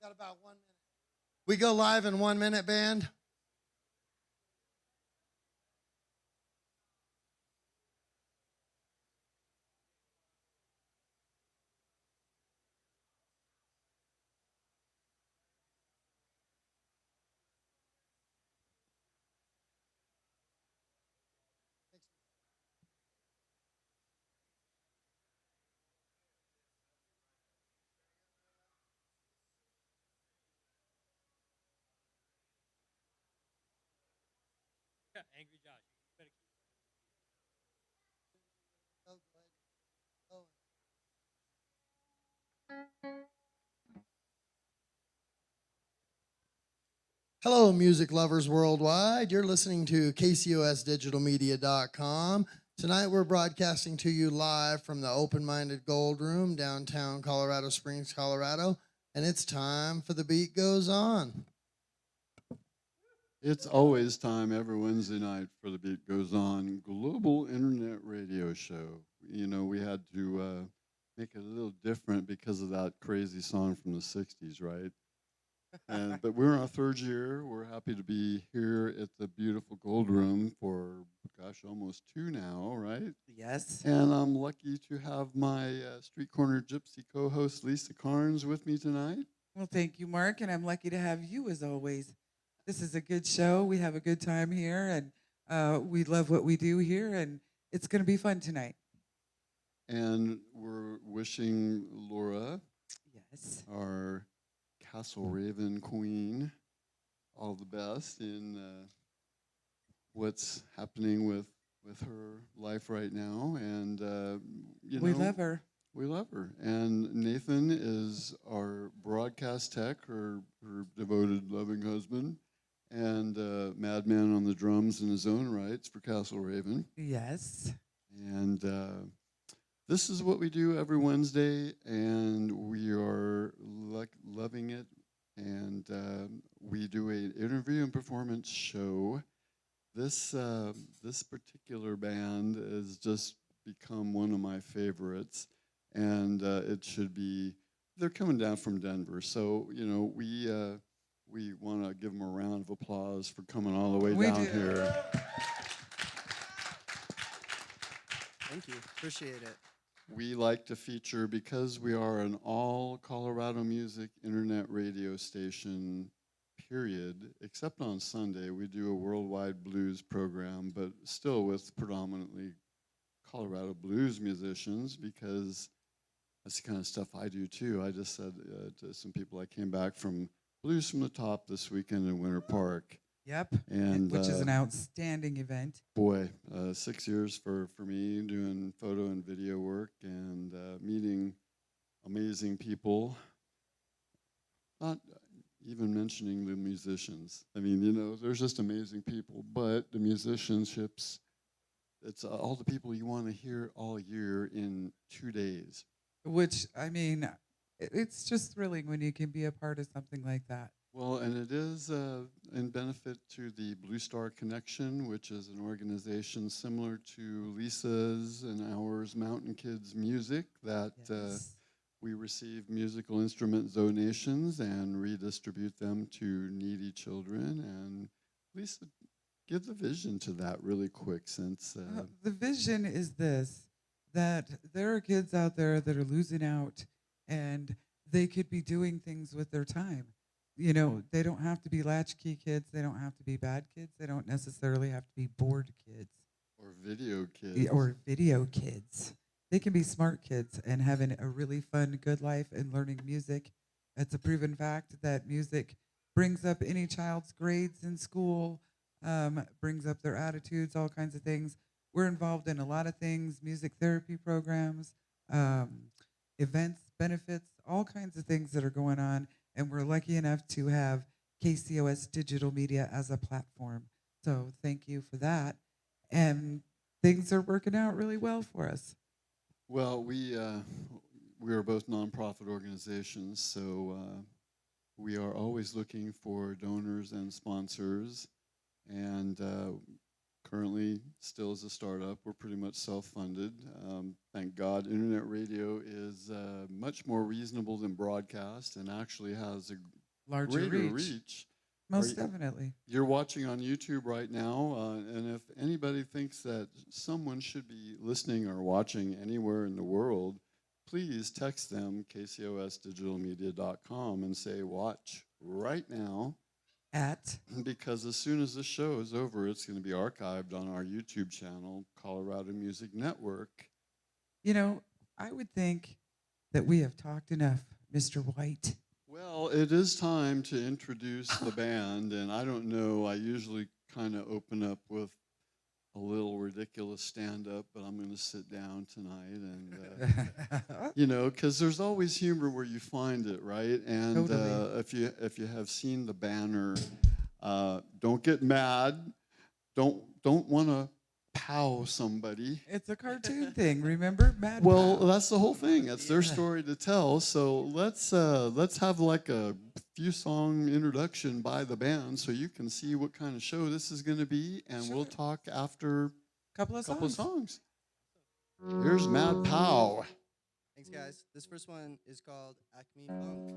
Got about 1 minute. We go live in 1 minute, band. Yeah, Angry Josh. You better keep Oh, go ahead. Oh. Hello, music lovers worldwide. You're listening to KCOSdigitalmedia.com. Tonight we're broadcasting to you live from the Open Minded Gold Room, downtown Colorado Springs, Colorado. And it's time for The Beat Goes On. It's always time every Wednesday night for The Beat Goes On, global internet radio show. You know, we had to make it a little different because of that crazy song from the 60s, right? But we're in our third year. We're happy to be here at the beautiful Gold Room for, gosh, almost 2 now, right? Yes. And I'm lucky to have my Street Corner Gypsy co-host, Lisa Carnes, with me tonight. Well, thank you, Mark, and I'm lucky to have you as always. This is a good show. We have a good time here, and we love what we do here, and it's going to be fun tonight. And we're wishing Laura, Yes. our Castle Raven queen, all the best in what's happening with her life right now. And We love her. We love her. And Nathan is our broadcast tech, her devoted, loving husband, and madman on the drums in his own rights for Castle Raven. Yes. And this is what we do every Wednesday, and we are loving it. And we do an interview and performance show. This particular band has just become one of my favorites, and it should be. They're coming down from Denver, so you know we want to give them a round of applause for coming all the way down here. Thank you. Appreciate it. We like to feature, because we are an all Colorado music internet radio station, period, except on Sunday. We do a worldwide blues program, but still with predominantly Colorado blues musicians, because that's the kind of stuff I do too. I just said to some people, I came back from Blues from the Top this weekend in Winter Park. Yep. And which is an outstanding event. Boy, 6 years for me doing photo and video work and meeting amazing people. Not even mentioning the musicians. I mean, you know, there's just amazing people, but the musicianships, it's all the people you want to hear all year in 2 days. Which, I mean, it's just thrilling when you can be a part of something like that. Well, and it is in benefit to the Blue Star Connection, which is an organization similar to Lisa's and ours, Mountain Kids Music, that we receive musical instrument donations and redistribute them to needy children. And Lisa, give the vision to that really quick, since... the vision is this, that there are kids out there that are losing out, and they could be doing things with their time. You know, they don't have to be latchkey kids. They don't have to be bad kids. They don't necessarily have to be bored kids. Or video kids. Or video kids. They can be smart kids and having a really fun, good life and learning music. It's a proven fact that music brings up any child's grades in school, brings up their attitudes, all kinds of things. We're involved in a lot of things, music therapy programs, events, benefits, all kinds of things that are going on. And we're lucky enough to have KCOS Digital Media as a platform. So thank you for that. And things are working out really well for us. Well, we are both nonprofit organizations, so we are always looking for donors and sponsors. And currently still as a startup. We're pretty much self-funded. Thank God internet radio is much more reasonable than broadcast and actually has a Larger greater reach. reach. Most definitely. You're watching on YouTube right now, and if anybody thinks that someone should be listening or watching anywhere in the world, please text them kcosdigitalmedia.com and say, watch right now. Because as soon as this show is over, it's going to be archived on our YouTube channel, Colorado Music Network. You know, I would think that we have talked enough, Mr. White. Well, it is time to introduce the band, and I don't know, I usually kind of open up with a little ridiculous stand-up, but I'm going to sit down tonight, and you know, because there's always humor where you find it, right? And Totally. if you have seen the banner, don't get mad, don't want to pow somebody. It's a cartoon thing, remember? Mad Well, Cow. that's the whole thing. That's their story to tell. So let's have like a few song introduction by the band so you can see what kind of show this is going to be, and we'll talk after Couple of songs. Here's Mad Pow. Thanks, guys. This first one is called Acme Funk.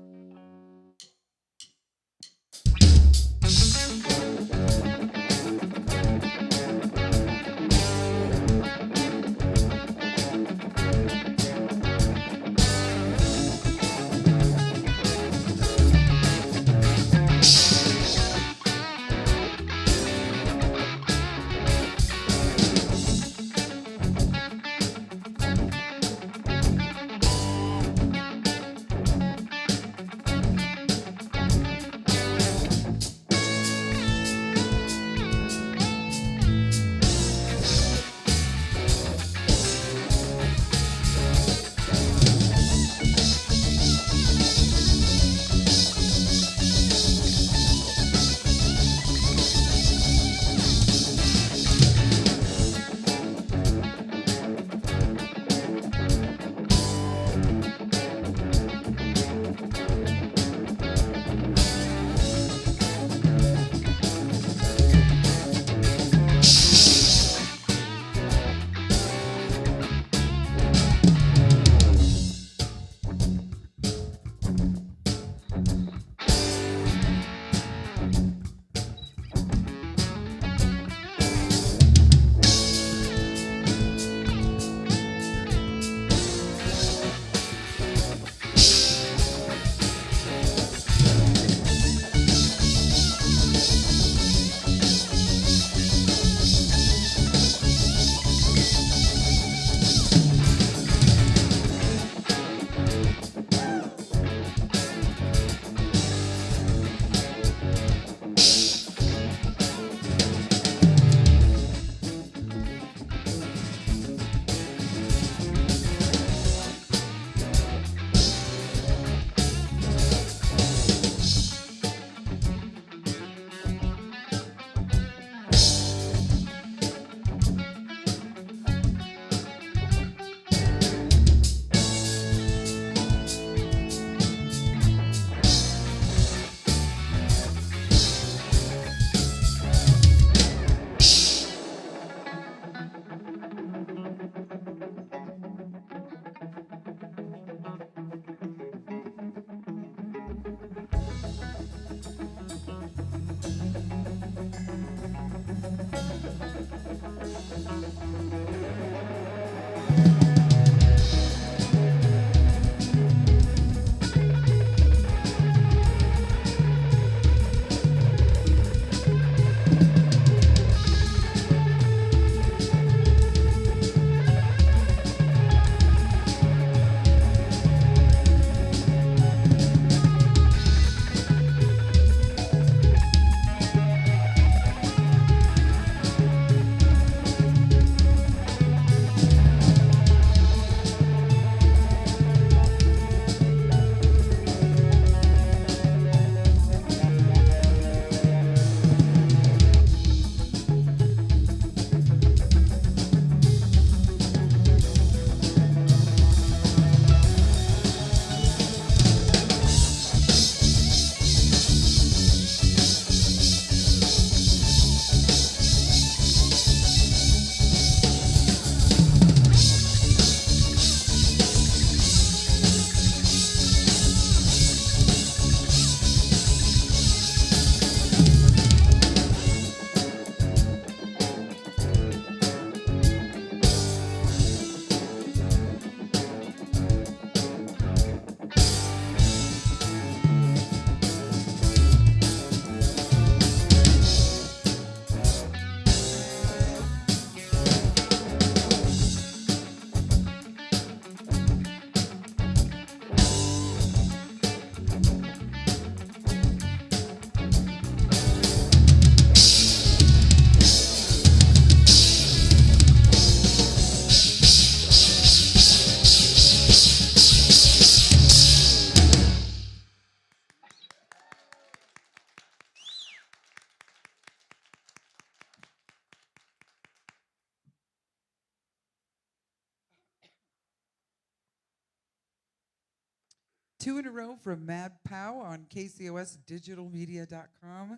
2 in a row from Mad Pow on KCOSdigitalmedia.com.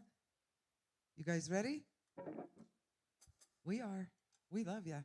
You guys ready? We are. We love ya.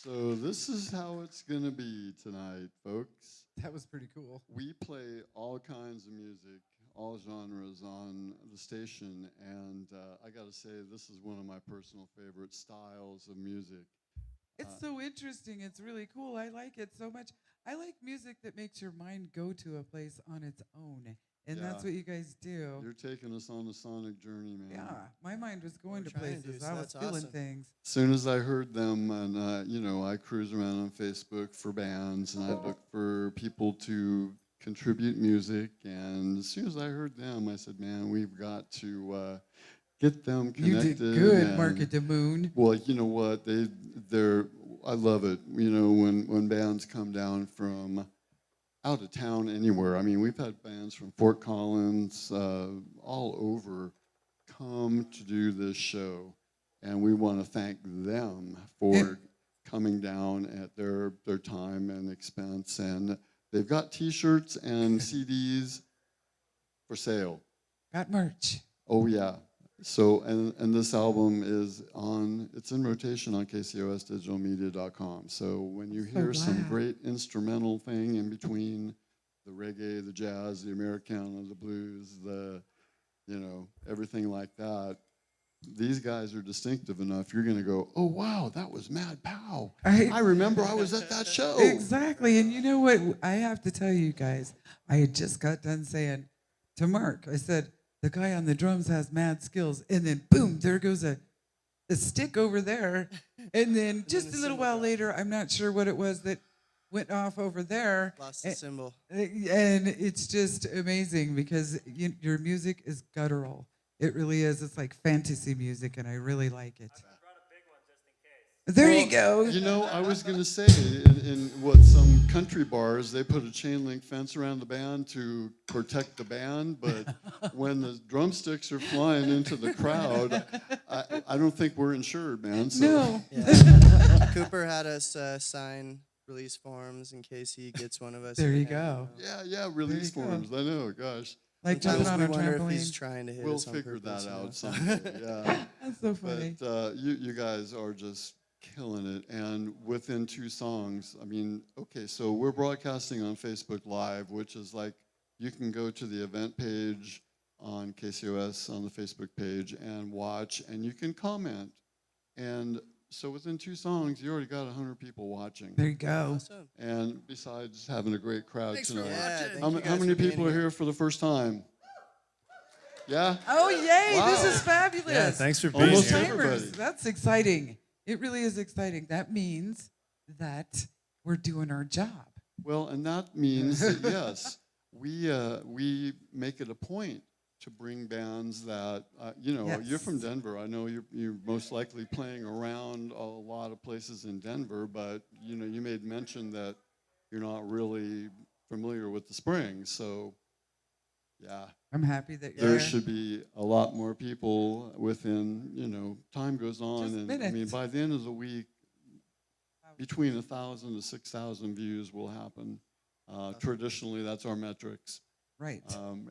So this is how it's gonna be tonight, folks. That was pretty cool. We play all kinds of music, all genres on the station, and I gotta say, this is one of my personal favorite styles of music. It's so interesting. It's really cool. I like it so much. I like music that makes your mind go to a place on its own. And that's Yeah. what you guys do. You're taking us on a sonic journey, man. Yeah, my mind was going We're to trying to, places. so I was that's feeling awesome. things. As soon as I heard them, and you know, I cruise around on Facebook for bands, and I look for people to contribute music. And as soon as I heard them, I said, "Man, we've got to get them You connected." did good, and- Market the Moon. Well, you know what? They're. I love it. You know, when bands come down from out of town anywhere. I mean, we've had bands from Fort Collins, all over, come to do this show, and we want to thank them for coming down at their time and expense. And they've got T-shirts and CDs for sale. Got merch. Oh yeah. So and this album is it's in rotation on KCOSdigitalmedia.com. So when you hear some wow. great instrumental thing in between the reggae, the jazz, the Americana, the blues, everything like that, these guys are distinctive enough. You're gonna go, oh wow, that was Mad Pow. I remember I was at that show. Exactly. And you know what? I have to tell you guys, I had just got done saying to Mark, I said, the guy on the drums has mad skills. And then boom, there goes a stick over there. And then just a little while later, I'm not sure what it was that went off over there. Lost the symbol. And it's just amazing because your music is guttural. It really is. It's like fantasy music, and I really like it. There you go. You know, I was going to say, in what some country bars, they put a chain link fence around the band to protect the band, but when the drumsticks are flying into the crowd, I don't think we're insured, man. So. No. Yeah. Cooper had us sign release forms in case he gets one of us. There in you hand, go. Yeah, release There you go. forms. I know, gosh. Like Sometimes jumping on we a wonder if he's trampoline. trying to hit We'll us on figure purpose, that you know? out someday, yeah. That's so funny. But you guys are just killing it. And within 2 songs, I mean, okay, so we're broadcasting on Facebook Live, which is like, you can go to the event page on KCOS on the Facebook page and watch, and you can comment. And so within 2 songs, you already got 100 people watching. There you go. Awesome. And besides having a great crowd Thanks for tonight. Yeah, watching. thank How you many guys for being people are here for the first time? Yeah? Oh, yay. Wow. This is fabulous. Yeah, thanks for being Almost here. everybody. Timers. That's exciting. It really is exciting. That means that we're doing our job. Well, and that means that, yes, we make it a point to bring bands that, you're from Yes. Denver. I know you're most likely playing around a lot of places in Denver, but, you made mention that you're not really familiar with the Springs. So, yeah, I'm happy that there you're should be a lot more people within, time goes on. Just And I mean, minutes. by the end of the week, between 1,000 to 6,000 views will happen. Traditionally, that's our metrics. right.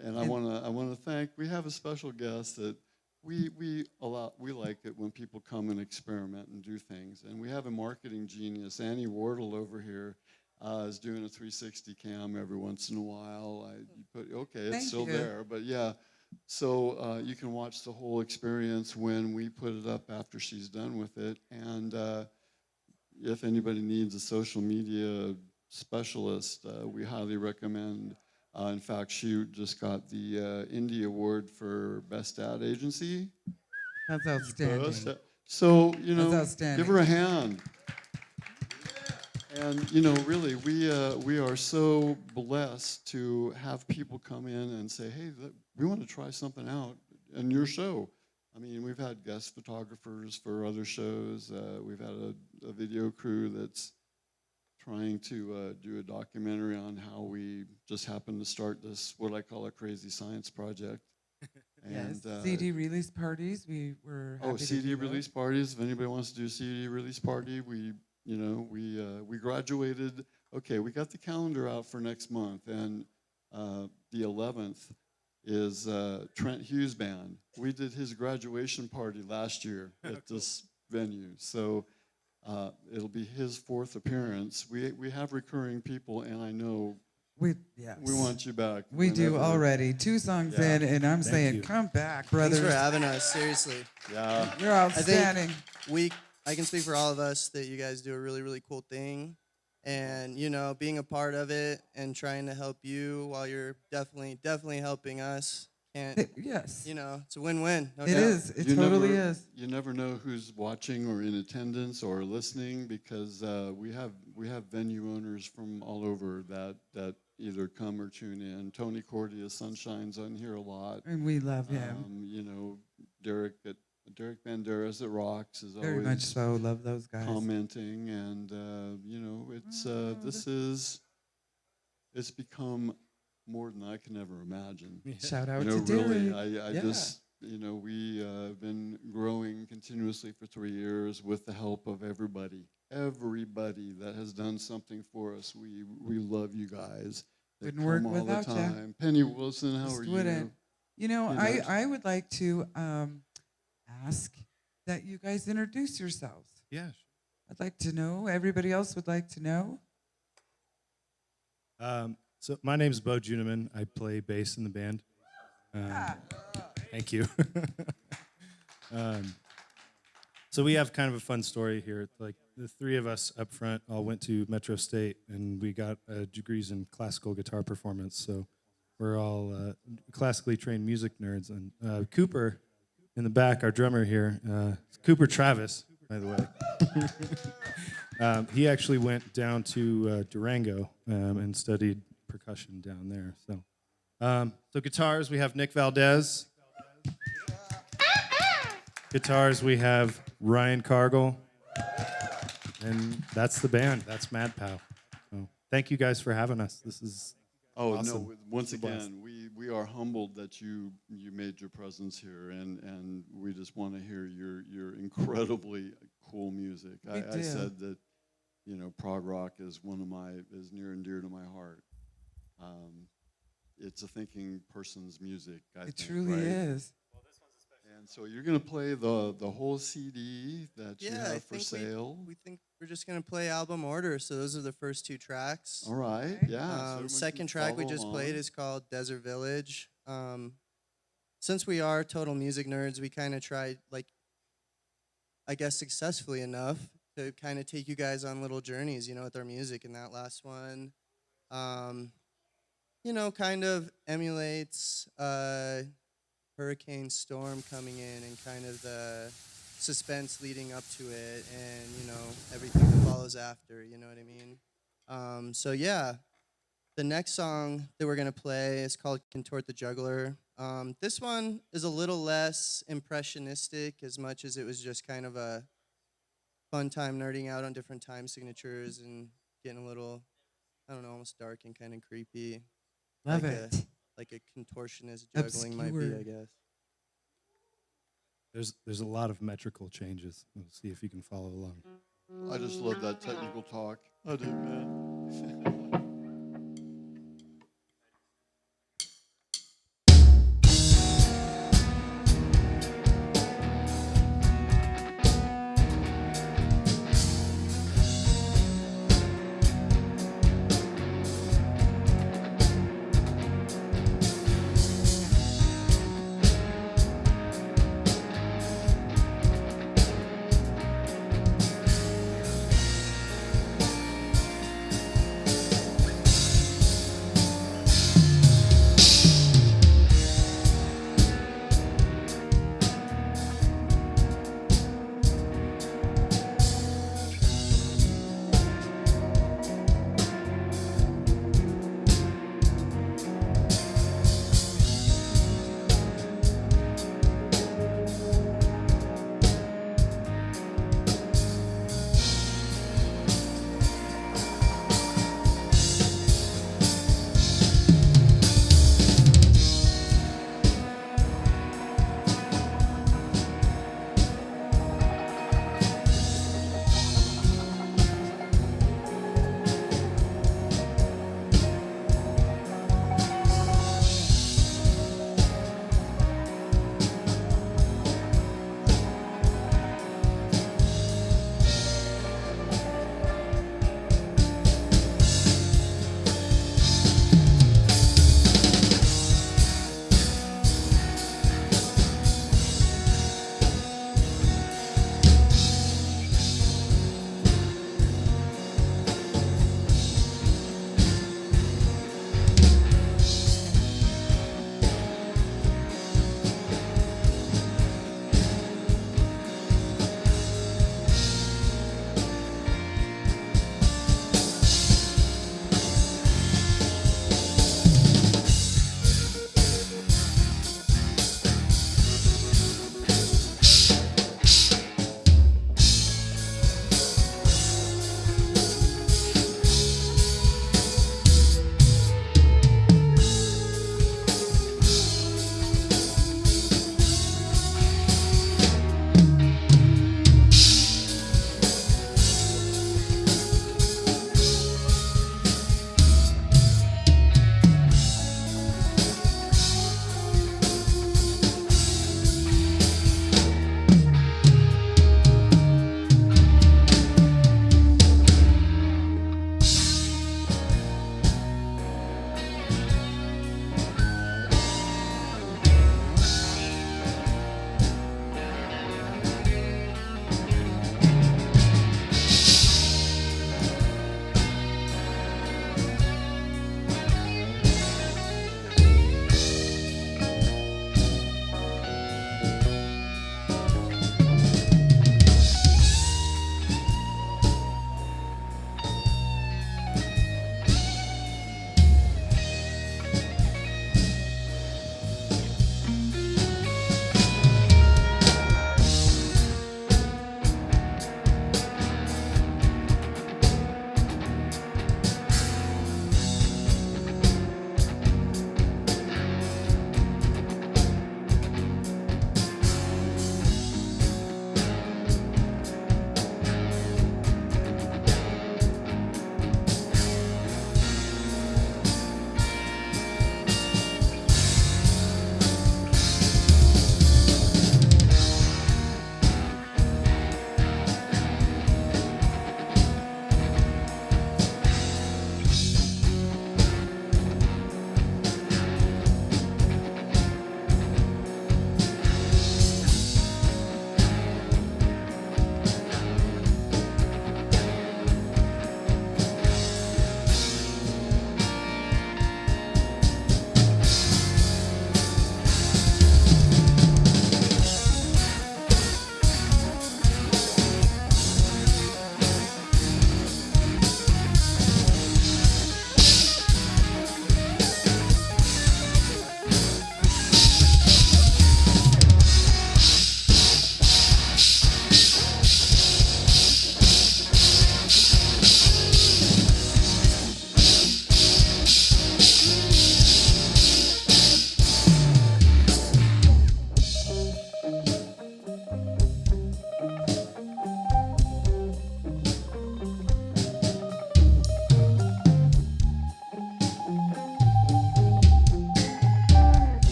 And I want to thank. We have a special guest that we like it when people come and experiment and do things. And we have a marketing genius, Annie Wardle, over here, is doing a 360 cam every once in a while. It's Thank still you. there, but yeah. So you can watch the whole experience when we put it up after she's done with it. And if anybody needs a social media specialist, we highly recommend. In fact, she just got the Indie Award for Best Ad Agency. That's outstanding. So, That's outstanding. give her a hand. And, really, we are so blessed to have people come in and say, hey, we want to try something out in your show. I mean, we've had guest photographers for other shows. We've had a video crew that's trying to do a documentary on how we just happened to start this, what I call a crazy science project. Yes. And, CD release parties. We were happy to CD do that. release parties. If anybody wants to do a CD release party, we graduated. Okay, we got the calendar out for next month, and the 11th is Trent Hughes Band. We did his graduation party last year at this venue. So It'll be his 4th appearance. We have recurring people, and I know Yes. we want you back. We do whenever. already. 2 songs Yeah. in, and I'm saying, you. come back, Thanks brothers. for having us. Seriously, Yeah. You're outstanding. I can speak for all of us that you guys do a really, really cool thing. And, you know, being a part of it and trying to help you while you're definitely helping us. Yes. You know, it's a win-win. No It doubt. is. It You totally never- is. You never know who's watching or in attendance or listening, because we have venue owners from all over that either come or tune in. Tony Cordia, Sunshine's on here a lot. And we love him. You know, Derek Banderas at Rocks is Very always much so. Love those guys. commenting, and you know, it's become more than I can ever imagine. Shout out You know, to really, Derek. I Yeah. just, you know, we have been growing continuously for 3 years with the help of everybody that has done something for us. We love you guys. They Wouldn't work come all without the ya. time. Penny Wilson, how Just are wouldn't. you? You know, You know, I would like to ask that you guys introduce yourselves. Yeah. I'd like to know. Everybody else would like to know. So my name's Bo Juneman. I play bass in the band. Thank you. So we have kind of a fun story here. Like the 3 of us up front all went to Metro State, and we got degrees in classical guitar performance. So we're all classically trained music nerds. And Cooper in the back, our drummer here, Cooper Travis, by the way. He actually went down to Durango and studied percussion down there. So guitars, we have Nick Valdez. Guitars, we have Ryan Cargill. And that's the band. That's Mad Pow. So thank you guys for having us. This is Oh awesome. no! Once It's a blast. again, we are humbled that you made your presence here, and we just want to hear your incredibly cool music. I do. said that, you know, prog rock is is near and dear to my heart. It's a thinking person's music. I It think, truly right? is. And so you're gonna play the whole CD that you Yeah, I have for think sale. we think we're just gonna play album order. So those are the first 2 tracks. All right, Okay. yeah. so everyone Second can track we follow just along. played is called Desert Village. Since we are total music nerds, we kind of tried, like, I guess successfully enough, to kind of take you guys on little journeys, you know, with our music. And that last one, you know, kind of emulates hurricane storm coming in and kind of the suspense leading up to it, and, you know, everything that follows after, you know what I mean? So yeah, the next song that we're gonna play is called Contort the Juggler. This one is a little less impressionistic, as much as it was just kind of a fun time nerding out on different time signatures and getting a little, I don't know, almost dark and kind of creepy. Love like it. Like a contortionist juggling might be, Obscure. I guess. there's a lot of metrical changes. We'll see if you can follow along. I just love that technical talk. I do, man.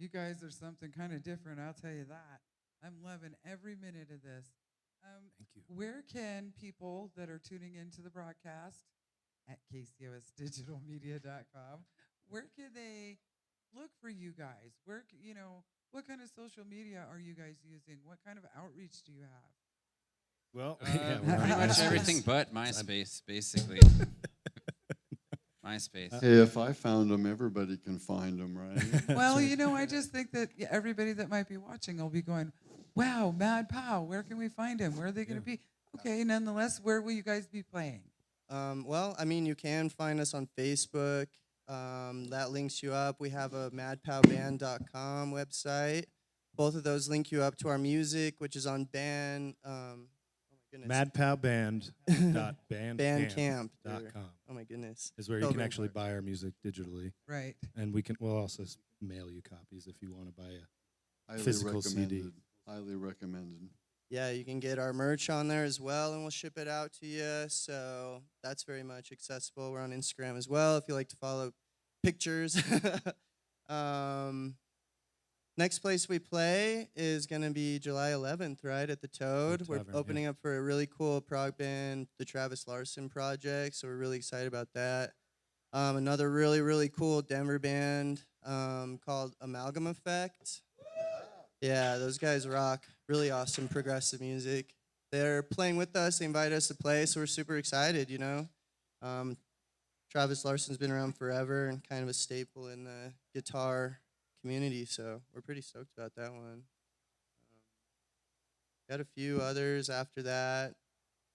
You guys are something kind of different, I'll tell you that. I'm loving every minute of this. Thank you. Where can people that are tuning into the broadcast at kcosdigitalmedia.com, where can they look for you guys? What kind of social media are you guys using? What kind of outreach do you have? Well, Pretty we're on much MySpace. everything but MySpace, basically. MySpace. Hey, if I found them, everybody can find them, right? Well, I just think that everybody that might be watching will be going, wow, Mad Pow, where can we find him? Where are they going to be? Okay, nonetheless, where will you guys be playing? Well, I mean, you can find us on Facebook. That links you up. We have a madpowband.com website. Both of those link you up to our music, which is on band. Oh my goodness. Madpowband.bandcamp.com Oh my goodness. is where you can actually buy our music digitally, Right. and we'll also mail you copies if you want to buy a Highly physical CD. recommended. Highly recommended. Yeah, you can get our merch on there as well, and we'll ship it out to you. So that's very much accessible. We're on Instagram as well if you like to follow pictures. Next place we play is going to be July 11th, right, at the Toad. We're Tavern, opening up for a really cool prog band, the Travis Larson Project, so we're really excited about that. Another really, really cool Denver band called Amalgam Effect. Yeah, those guys rock. Really awesome progressive music. They're playing with us. They invited us to play, so we're super excited, Travis Larson's been around forever and kind of a staple in the guitar community, so we're pretty stoked about that one. Got a few others after that.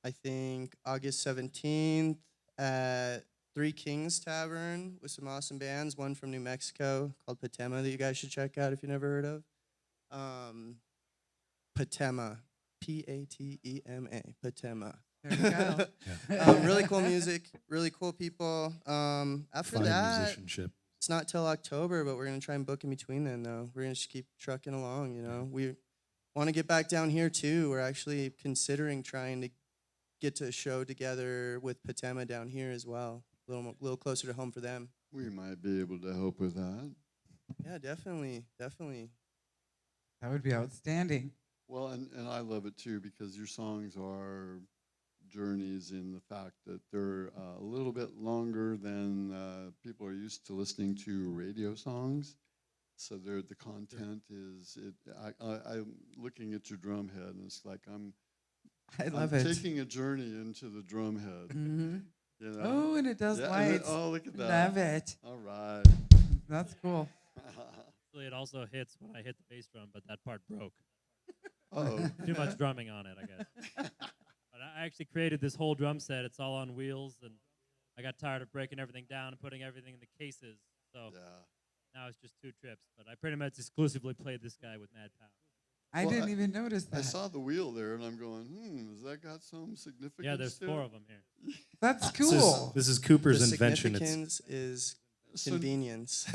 I think August 17th at Three Kings Tavern with some awesome bands. One from New Mexico called Patema that you guys should check out if you've never heard of. Patema, Patema, Patema. There you go. Really cool music, really cool people. After Fine that, musicianship. it's not till October, but we're gonna try and book in between then. Though we're gonna just keep trucking along. We want to get back down here too. We're actually considering trying to get to a show together with Patema down here as well. A little closer to home for them. We might be able to help with that. Yeah, definitely. That would be outstanding. Well, and I love it too because your songs are journeys in the fact that they're a little bit longer than people are used to listening to radio songs. So the content is it. I'm looking at your drum head, and it's like I'm love it. taking a journey into the drum head. Mm-hmm. You know? Oh, and it does Yeah, lights. oh, look at that! Love it. All right. That's cool. Actually, it also hits when I hit the bass drum, but that part broke. Oh. Too much drumming on it, I guess. But I actually created this whole drum set. It's all on wheels, and I got tired of breaking everything down and putting everything in the cases. So Yeah. now it's just 2 trips. But I pretty much exclusively played this guy with Mad Pow. I Well, didn't even notice that. I saw the wheel there, and I'm going, has that got some significance? Yeah, there's to 4 it? of them here. That's This cool. is Cooper's The invention. It's significance is So convenience.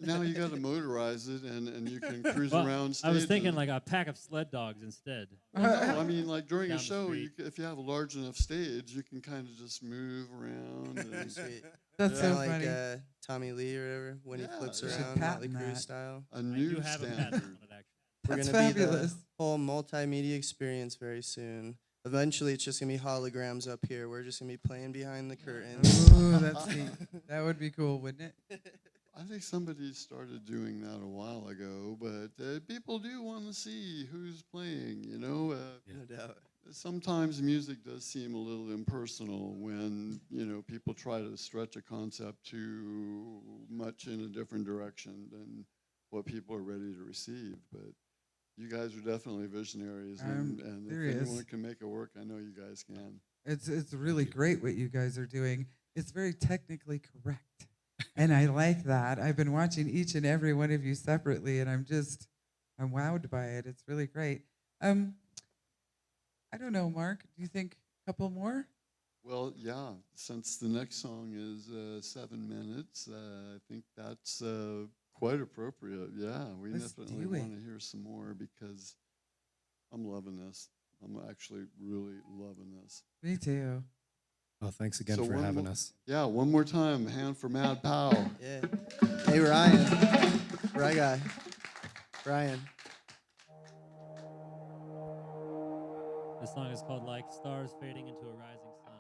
now you got to motorize it, and you can cruise Well, around. I was thinking stages. like a pack of sled dogs instead. Well, no, I mean, like during Down a the show, street. if you have a large enough stage, you can kind of just move around. And Sweet. That's Kinda so like funny. Tommy Lee or whatever when he Yeah, flips you should around, Motley patent Crue that. style. a I new do have a patent standard. on it, actually. We're That's gonna be fabulous. the whole multimedia experience very soon. Eventually, it's just gonna be holograms up here. We're just gonna be playing behind the curtains. Ooh, that's neat. That would be cool, wouldn't it? I think somebody started doing that a while ago, but people do want to see who's playing. No doubt. Sometimes music does seem a little impersonal when people try to stretch a concept too much in a different direction than what people are ready to receive. But you guys are definitely visionaries, and if serious. anyone can make it work, I know you guys can. It's really great what you guys are doing. It's very technically correct. And I like that. I've been watching each and every one of you separately, and I'm wowed by it. It's really great. I don't know, Mark. Do you think a couple more? Well, yeah, since the next song is 7 minutes, I think that's quite appropriate. Yeah, we Let's definitely do it. want to hear some more because I'm loving this. I'm actually really loving this. Me too. well, thanks again So for one having more- us. Yeah, one more time, hand for Mad Pow. Yeah. Hey Ryan, Rye guy. Brian. This song is called Like Stars Fading into a Rising Sun.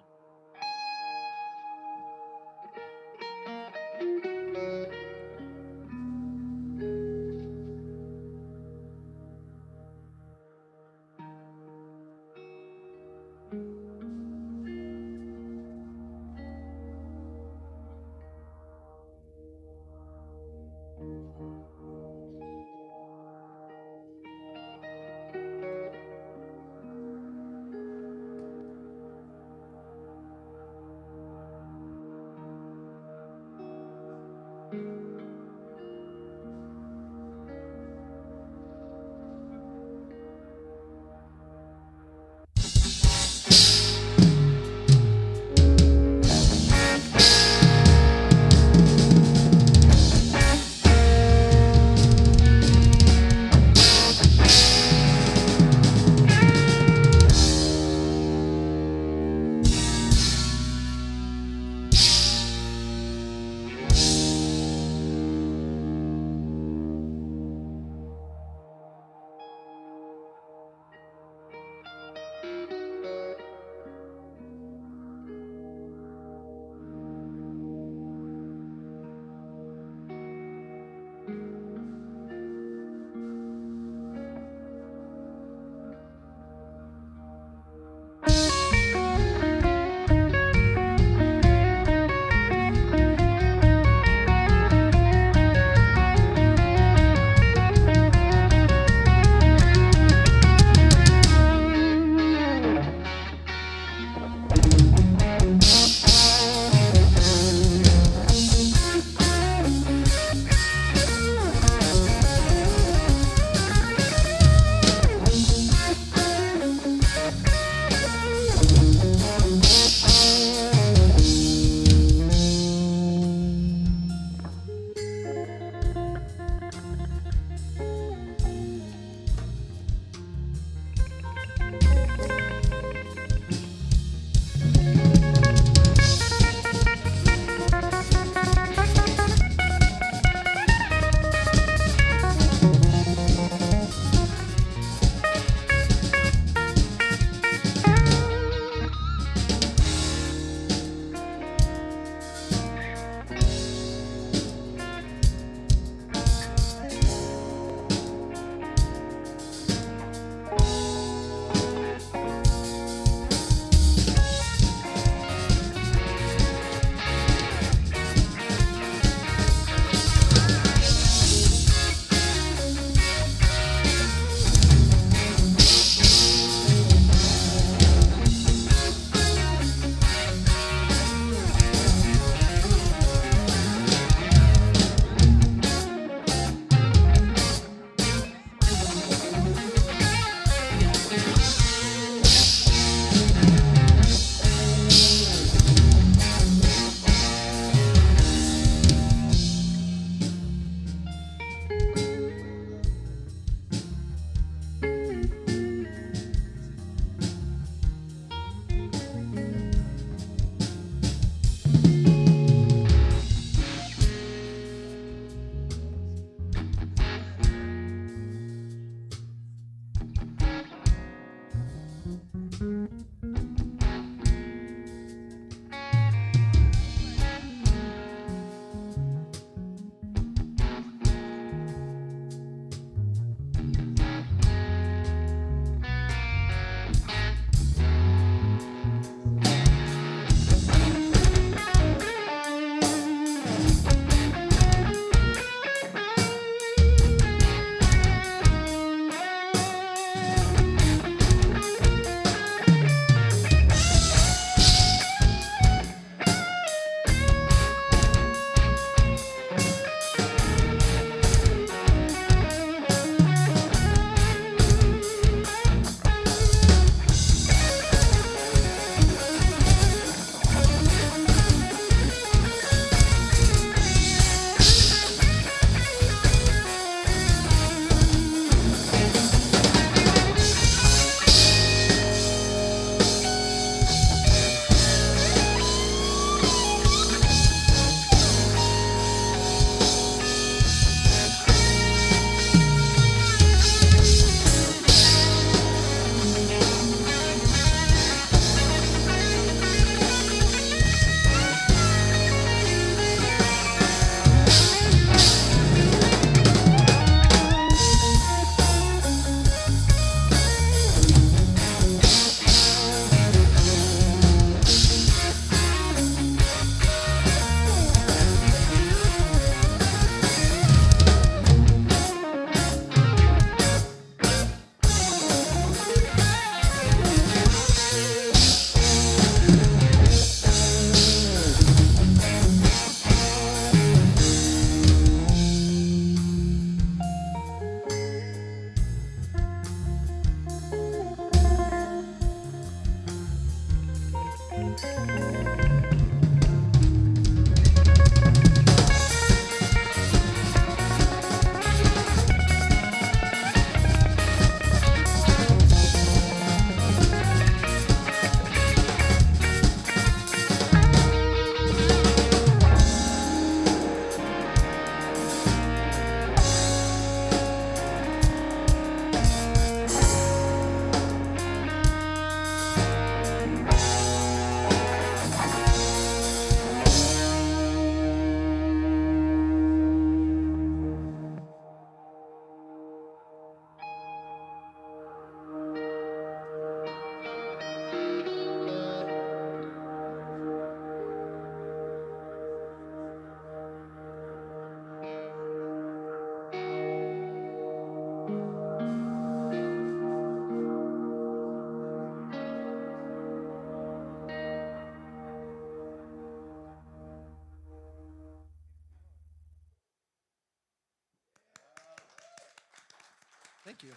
Thank you.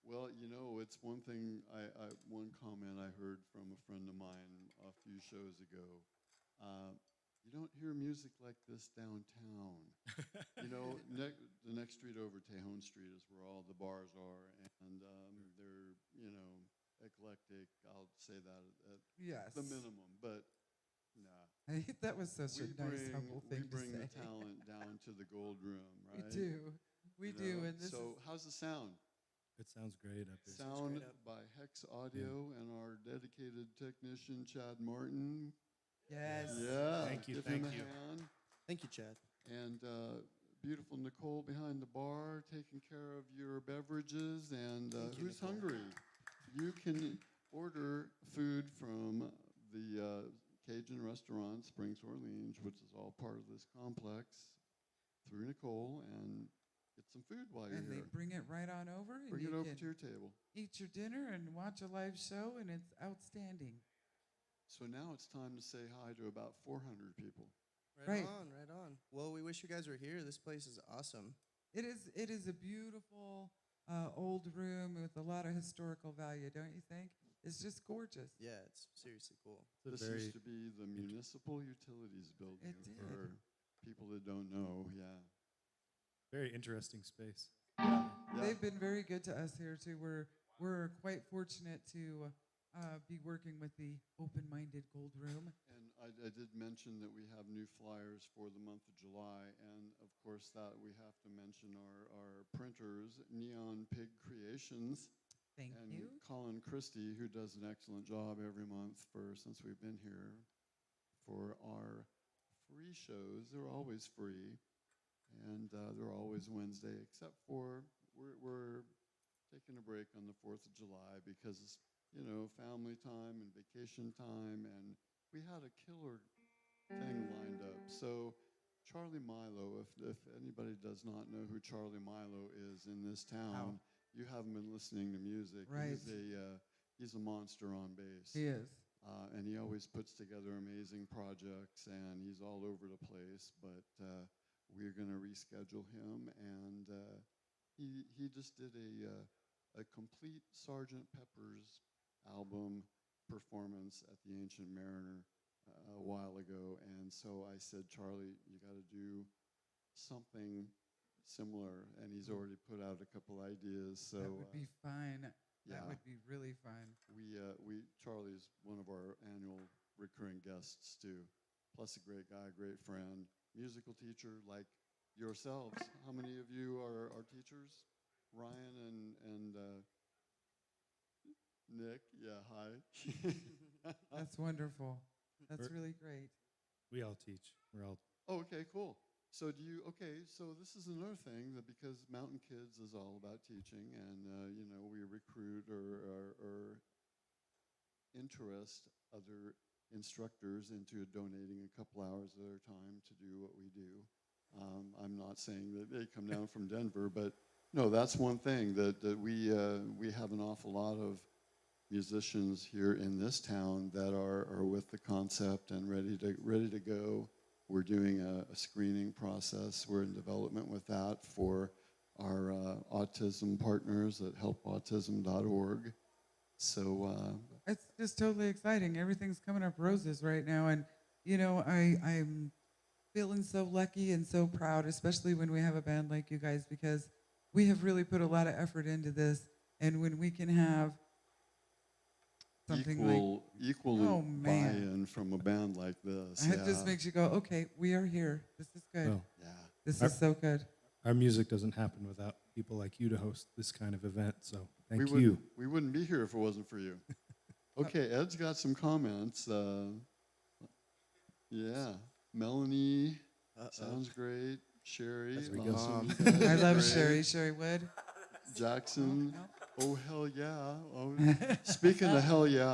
Well, you know, it's one thing, one comment I heard from a friend of mine a few shows ago. You don't hear music like this downtown. You know, the next street over, Tejon Street, is where all the bars are, and they're, you know, eclectic. I'll say that at Yes. the minimum, but nah. That was such a nice, humble thing we bring to the say. talent down to the gold room, right? We do. We You do. know? And this So is, how's the sound? It sounds great up here. Sound up. by Hex Audio and our dedicated technician, Chad Martin. yes. Yeah. Thank you, Give thank him a you. hand. Thank you, Chad. And beautiful Nicole behind the bar, taking care of your beverages. And Thank you, who's Nicole. hungry? You can order food from the Cajun restaurant, Springs Orleans, which is all part of this complex, through Nicole, and get some food while you're And they here. bring it right on over, and Bring you it over can to your table. eat your dinner and watch a live show, and it's outstanding. So now it's time to say hi to about 400 people. Right. On, right on. Well, we wish you guys were here. This place is awesome. It is a beautiful old room with a lot of historical value, don't you think? It's just gorgeous. Yeah, it's seriously cool. It's a This very used to be the municipal utilities building It did. for people that don't know. Yeah. very interesting space. Yeah. They've been very good to us here too. We're quite fortunate to be working with the Open-Minded Gold Room. And I did mention that we have new flyers for the month of July, and of course that we have to mention our printers, Neon Pig Creations, Thank and you. Colin Christie, who does an excellent job every month since we've been here, for our free shows. They're always free, and they're always Wednesday, except for we're taking a break on the 4th of July because it's, you know, family time and vacation time, and we had a killer thing lined up. So Charlie Milo, if anybody does not know who Charlie Milo is in this town, you haven't been listening to music. Right. He's a monster on bass. He is. And he always puts together amazing projects, and he's all over the place. But we're going to reschedule him, and he just did a complete Sgt. Pepper's album performance at the Ancient Mariner a while ago. And so I said, Charlie, you got to do something similar. And he's already put out a couple ideas. So That would be fun. yeah. That would be really fun. Charlie's one of our annual recurring guests too. Plus a great guy, great friend, musical teacher like yourselves. How many of you are teachers? Ryan and Nick. Yeah, hi. That's wonderful. That's We're- really great. We all teach. We're all Oh, okay, cool. So so this is another thing that because Mountain Kids is all about teaching, and you know, we recruit or interest other instructors into donating a couple hours of their time to do what we do. I'm not saying that they come down from Denver, but no, that's one thing that we have an awful lot of musicians here in this town that are with the concept and ready to go. We're doing a screening process. We're in development with that for our autism partners at helpautism.org. So It's just totally exciting. Everything's coming up roses right now. And, you know, I'm feeling so lucky and so proud, especially when we have a band like you guys, because we have really put a lot of effort into this. And when we can have something equal Oh, man. buy-in from a band like this. it just makes you go, okay, we are here. This is good. well. yeah. This Our- is so good. Our music doesn't happen without people like you to host this kind of event. So thank we you. We wouldn't be here if it wasn't for you. Okay, Ed's got some comments. Yeah, Melanie sounds great. Sherry, There we go. awesome. I love Great. Sherry Wood. Jackson. Oh hell yeah! Oh, speaking of hell yeah,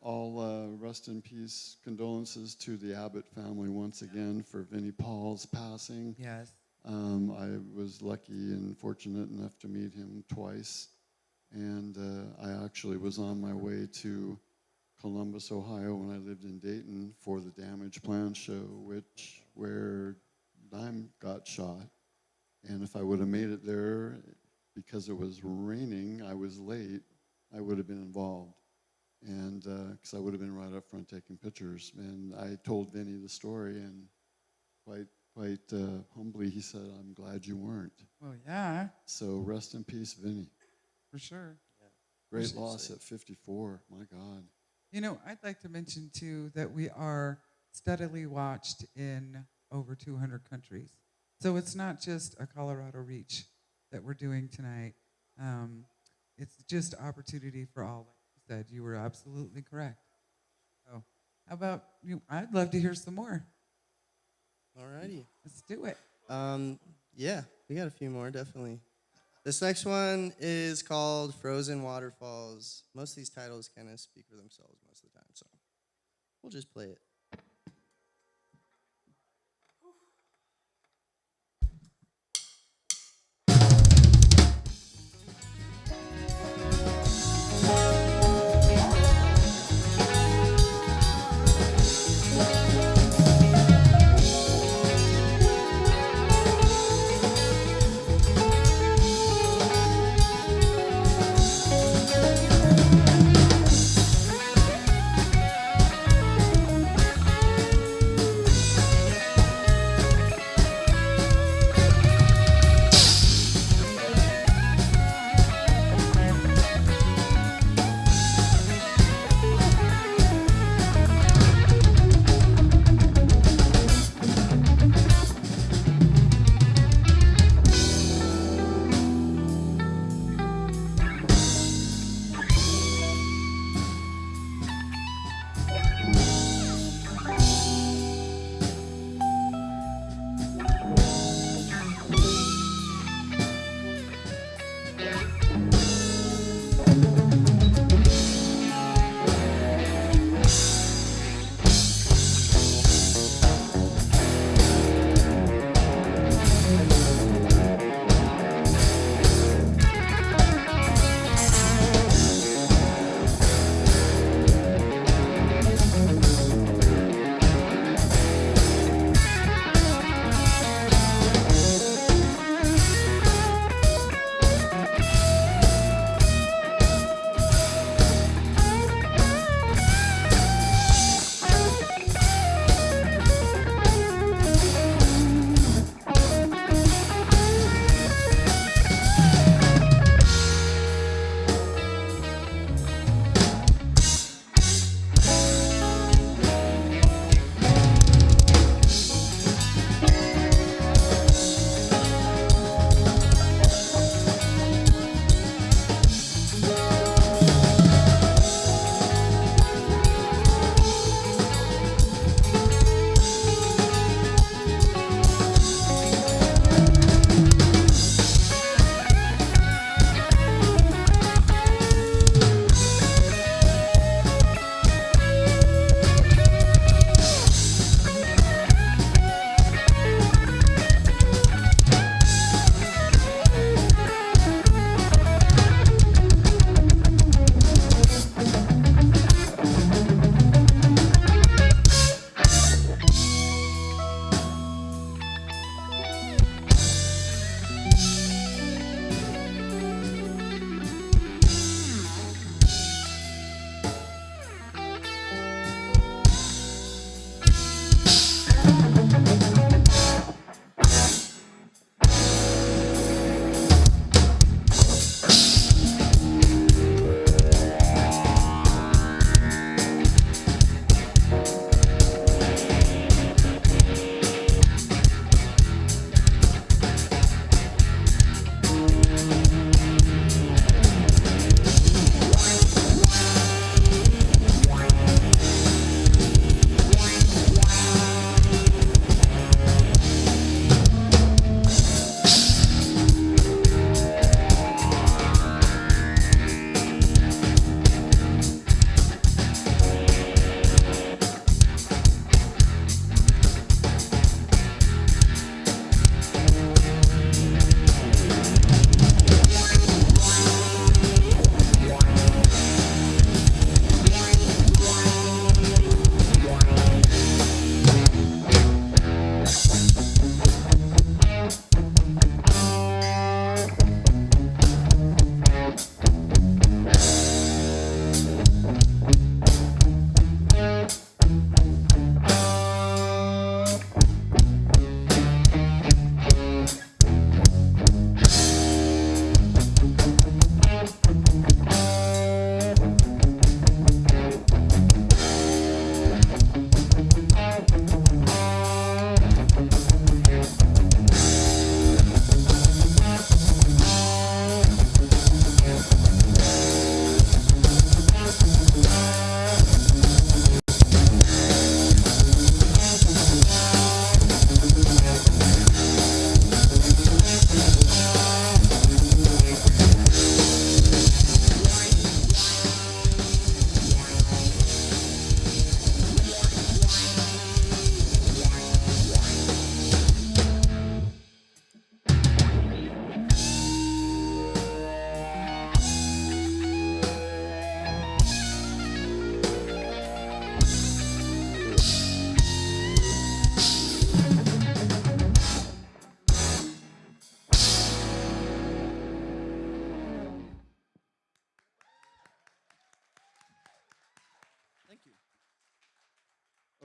all rest in peace condolences to the Abbott family once again for Vinnie Paul's passing. Yes. I was lucky and fortunate enough to meet him twice, and I actually was on my way to Columbus, Ohio, when I lived in Dayton for the Damage Plan show, where Dime got shot. And if I would have made it there, because it was raining, I was late, I would have been involved. And because I would have been right up front taking pictures. And I told Vinny the story, and quite humbly, he said, "I'm glad you weren't." Well, yeah, So rest in peace, Vinny. for sure. Great loss at 54. My God. You know, I'd like to mention too that we are steadily watched in over 200 countries. So it's not just a Colorado reach that we're doing tonight. It's just opportunity for all. Like you said, you were absolutely correct. So how about you? I'd love to hear some more. Alrighty. Let's do it. Yeah, we got a few more, definitely. This next one is called Frozen Waterfalls. Most of these titles kind of speak for themselves most of the time, so we'll just play it.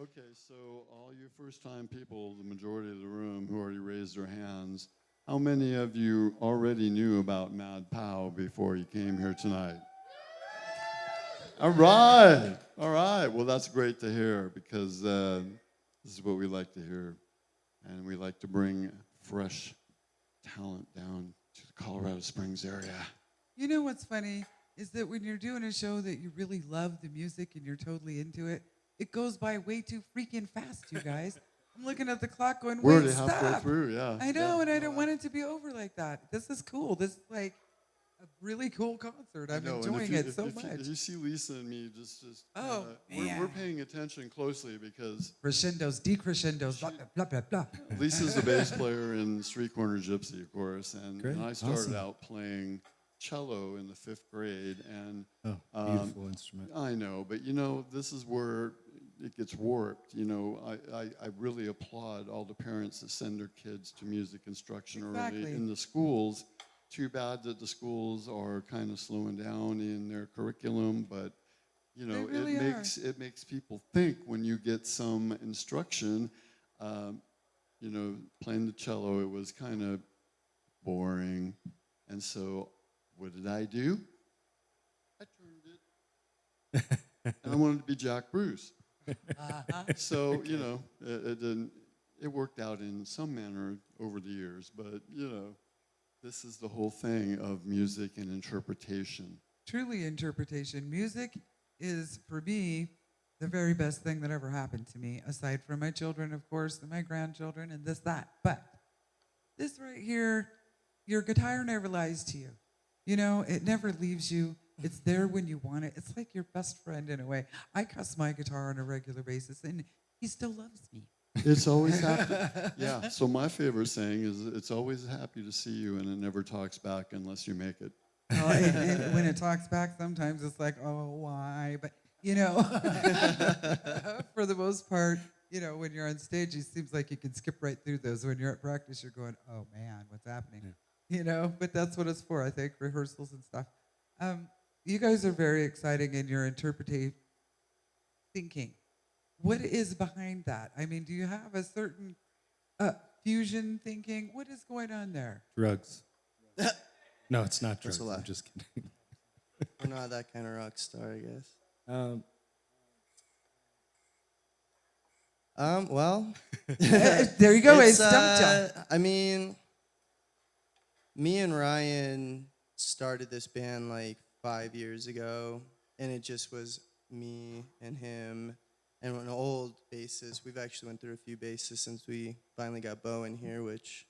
Okay, so all you first-time people, the majority of the room who already raised their hands, how many of you already knew about Mad Pow before you came here tonight? All right, all right. Well, that's great to hear because this is what we like to hear. And we like to bring fresh talent down to the Colorado Springs area. You know what's funny is that when you're doing a show that you really love the music and you're totally into it, it goes by way too freaking fast, you guys. I'm looking at the clock going, We're wait, already halfway stop. through, yeah. I know, yeah. and I don't want it to be over like that. This is cool. This is like a really cool concert. I'm I know, and enjoying if it so if much. You see Lisa and me just Oh, we're man. paying attention closely because Crescendos, decrescendos, blah, blah, blah, blah. Lisa's the bass player in Street Corner Gypsy, of course, and Great. I started Awesome. out playing cello in the 5th grade, and Oh, beautiful instrument. I know, but you know, this is where it gets warped. You know, I really applaud all the parents that send their kids to music instruction Exactly. early in the schools. Too bad that the schools are kind of slowing down in their curriculum, but you know, They really it makes people think when you get some instruction. You know, playing the cello, it was kind of boring, and so what did I do? I turned it, and I wanted to be Jack Bruce. So you know, it didn't. It worked out in some manner over the years, but you know, this is the whole thing of music and interpretation. Truly interpretation. Music is, for me, the very best thing that ever happened to me, aside from my children, of course, and my grandchildren, and this, that. But this right here, your guitar never lies to you. You know, it never leaves you. It's there when you want it. It's like your best friend in a way. I cuss my guitar on a regular basis, and he still loves me. It's always happy. Yeah. So my favorite saying is, "It's always happy to see you, and it never talks back unless you make it." Oh, and when it talks back, sometimes it's like, oh, why? But, you know, for the most part, you know, when you're on stage, it seems like you can skip right through those. When you're at practice, you're going, oh, man, what's happening? You know, but that's what it's for, I think, rehearsals and stuff. You guys are very exciting in your interpretive thinking. What is behind that? I mean, do you have a certain fusion thinking? What is going on there? Drugs. No, it's not That's drugs. a lie. I'm just kidding. We're not that kind of rock star, I guess. Well, There you go. It's it's, stumped ya. I mean, me and Ryan started this band like 5 years ago, and it just was me and him and an old bassist. We've actually went through a few bassists since we finally got Bo in here, which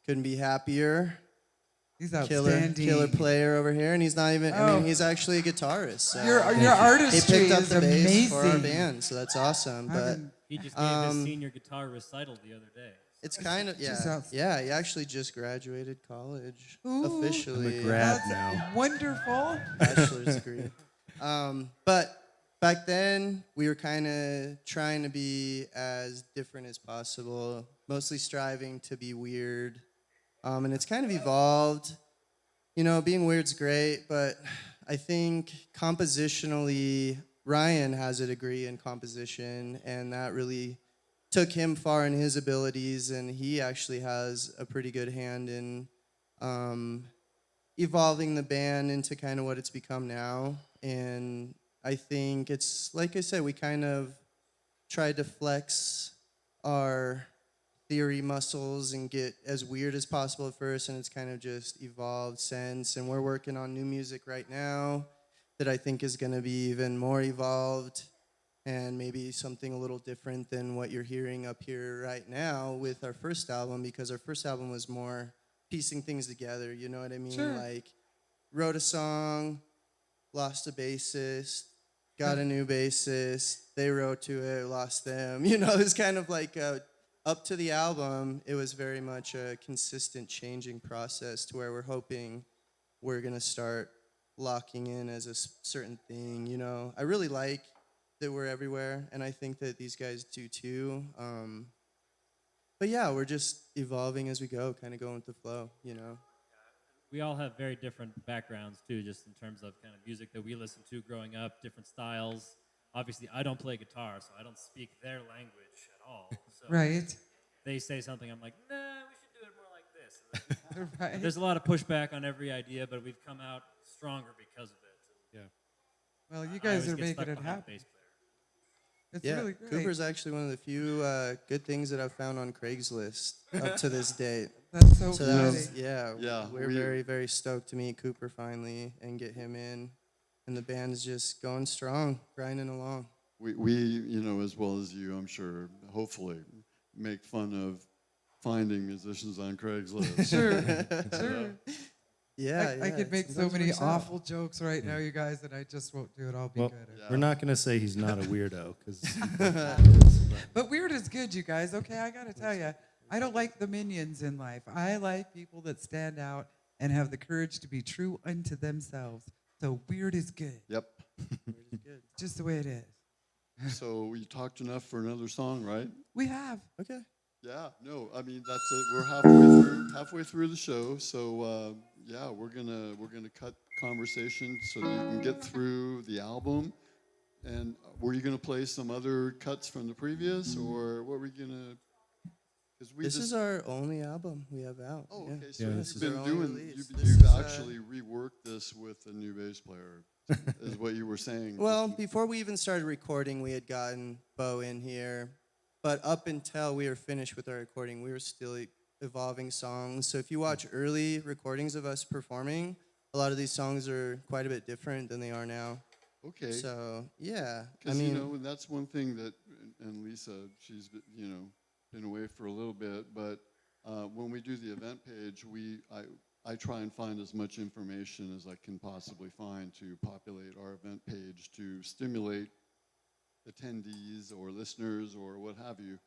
couldn't be happier. He's Killer outstanding. player over here, and he's not even. I Oh. mean, he's actually a guitarist. So Your he artistry picked up is the bass for our amazing. band, so that's awesome. I've But been- He just gave his senior guitar recital the other day. it's kind of Just yeah, outs- yeah. He actually just graduated college Ooh. officially. I'm a grad That's now. wonderful. Bachelor's degree. But back then, we were kind of trying to be as different as possible, mostly striving to be weird. And it's kind of evolved. You know, being weird's great, but I think compositionally, Ryan has a degree in composition, and that really took him far in his abilities, and he actually has a pretty good hand in evolving the band into kind of what it's become now. And I think it's, like I said, we kind of tried to flex our theory muscles and get as weird as possible at first, and it's kind of just evolved since. And we're working on new music right now that I think is going to be even more evolved and maybe something a little different than what you're hearing up here right now with our first album, because our first album was more piecing things together, you know what I mean? Sure. Like, wrote a song, lost a bassist, got a new bassist, they wrote to it, lost them. You know, it was kind of like up to the album, it was very much a consistent changing process to where we're hoping we're going to start locking in as a certain thing, you know. I really like that we're everywhere, and I think that these guys do too. But yeah, we're just evolving as we go, kind of going with the flow, you know. We all have very different backgrounds too, just in terms of kind of music that we listened to growing up, different styles. obviously I don't play guitar, so I don't speak their language at all. So Right. they say something, I'm like, nah, we should do it more like this. Right. There's a lot of pushback on every idea, but we've come out stronger because of it. Yeah. Well, you I guys always are get making stuck it behind the happen. bass player. It's Yeah, really great. Cooper's actually one of the few good things that I've found on Craigslist up to this date. That's so So You that know, funny. was, yeah, Yeah, we're we- very, very stoked to meet Cooper finally and get him in. And the band's just going strong, grinding along. we, you know, as well as you, I'm sure, hopefully, make fun of finding musicians on Craigslist. Sure, sure. Yeah, I yeah, could it make so sometimes many works out. awful jokes right now, you guys, and I just won't do it. I'll be Well, good. Yeah. we're not going to say he's not a weirdo because. But weird is good, you guys. Okay, I gotta tell you, I don't like the minions in life. I like people that stand out and have the courage to be true unto themselves. So weird is good. Yep. Good. Just the way it is. So we talked enough for another song, right? We have. Okay. Yeah, no, I mean that's it. We're halfway through the show. So yeah, we're gonna cut conversation so that you can get through the album. And were you gonna play some other cuts from the previous, or what were you gonna? Because This is our only album we have out. Oh, yeah. okay. So Yeah, you've this is been our only doing. release. You've, This you've is, actually reworked this with a new bass player, is what you were saying. Well, before we even started recording, we had gotten Bo in here. But up until we were finished with our recording, we were still evolving songs. So if you watch early recordings of us performing, a lot of these songs are quite a bit different than they are now. Okay. So, yeah. I Because mean, you know that's one thing that, and Lisa, she's been away for a little bit, but when we do the event page, I try and find as much information as I can possibly find to populate our event page to stimulate attendees or listeners or what have you,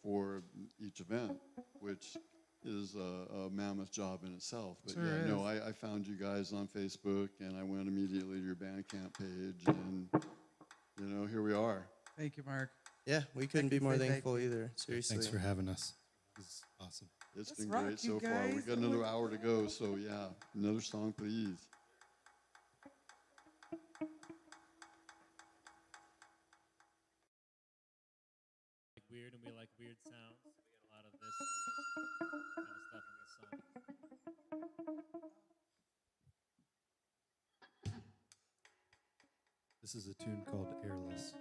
for each event, which is a mammoth job in itself. But Sure yeah, no, is. I found you guys on Facebook, and I went immediately to your Bandcamp page, and here we are. Thank you, Mark. yeah, we couldn't can be more say thank thankful you. either. Seriously. Thanks for having us. This is awesome. It's Let's been rock, great you so far. We guys. got another hour to go, so yeah, another song, please. Like weird, and we like weird sounds. So we get a lot of this kind of stuff in this song. This is a tune called Airless.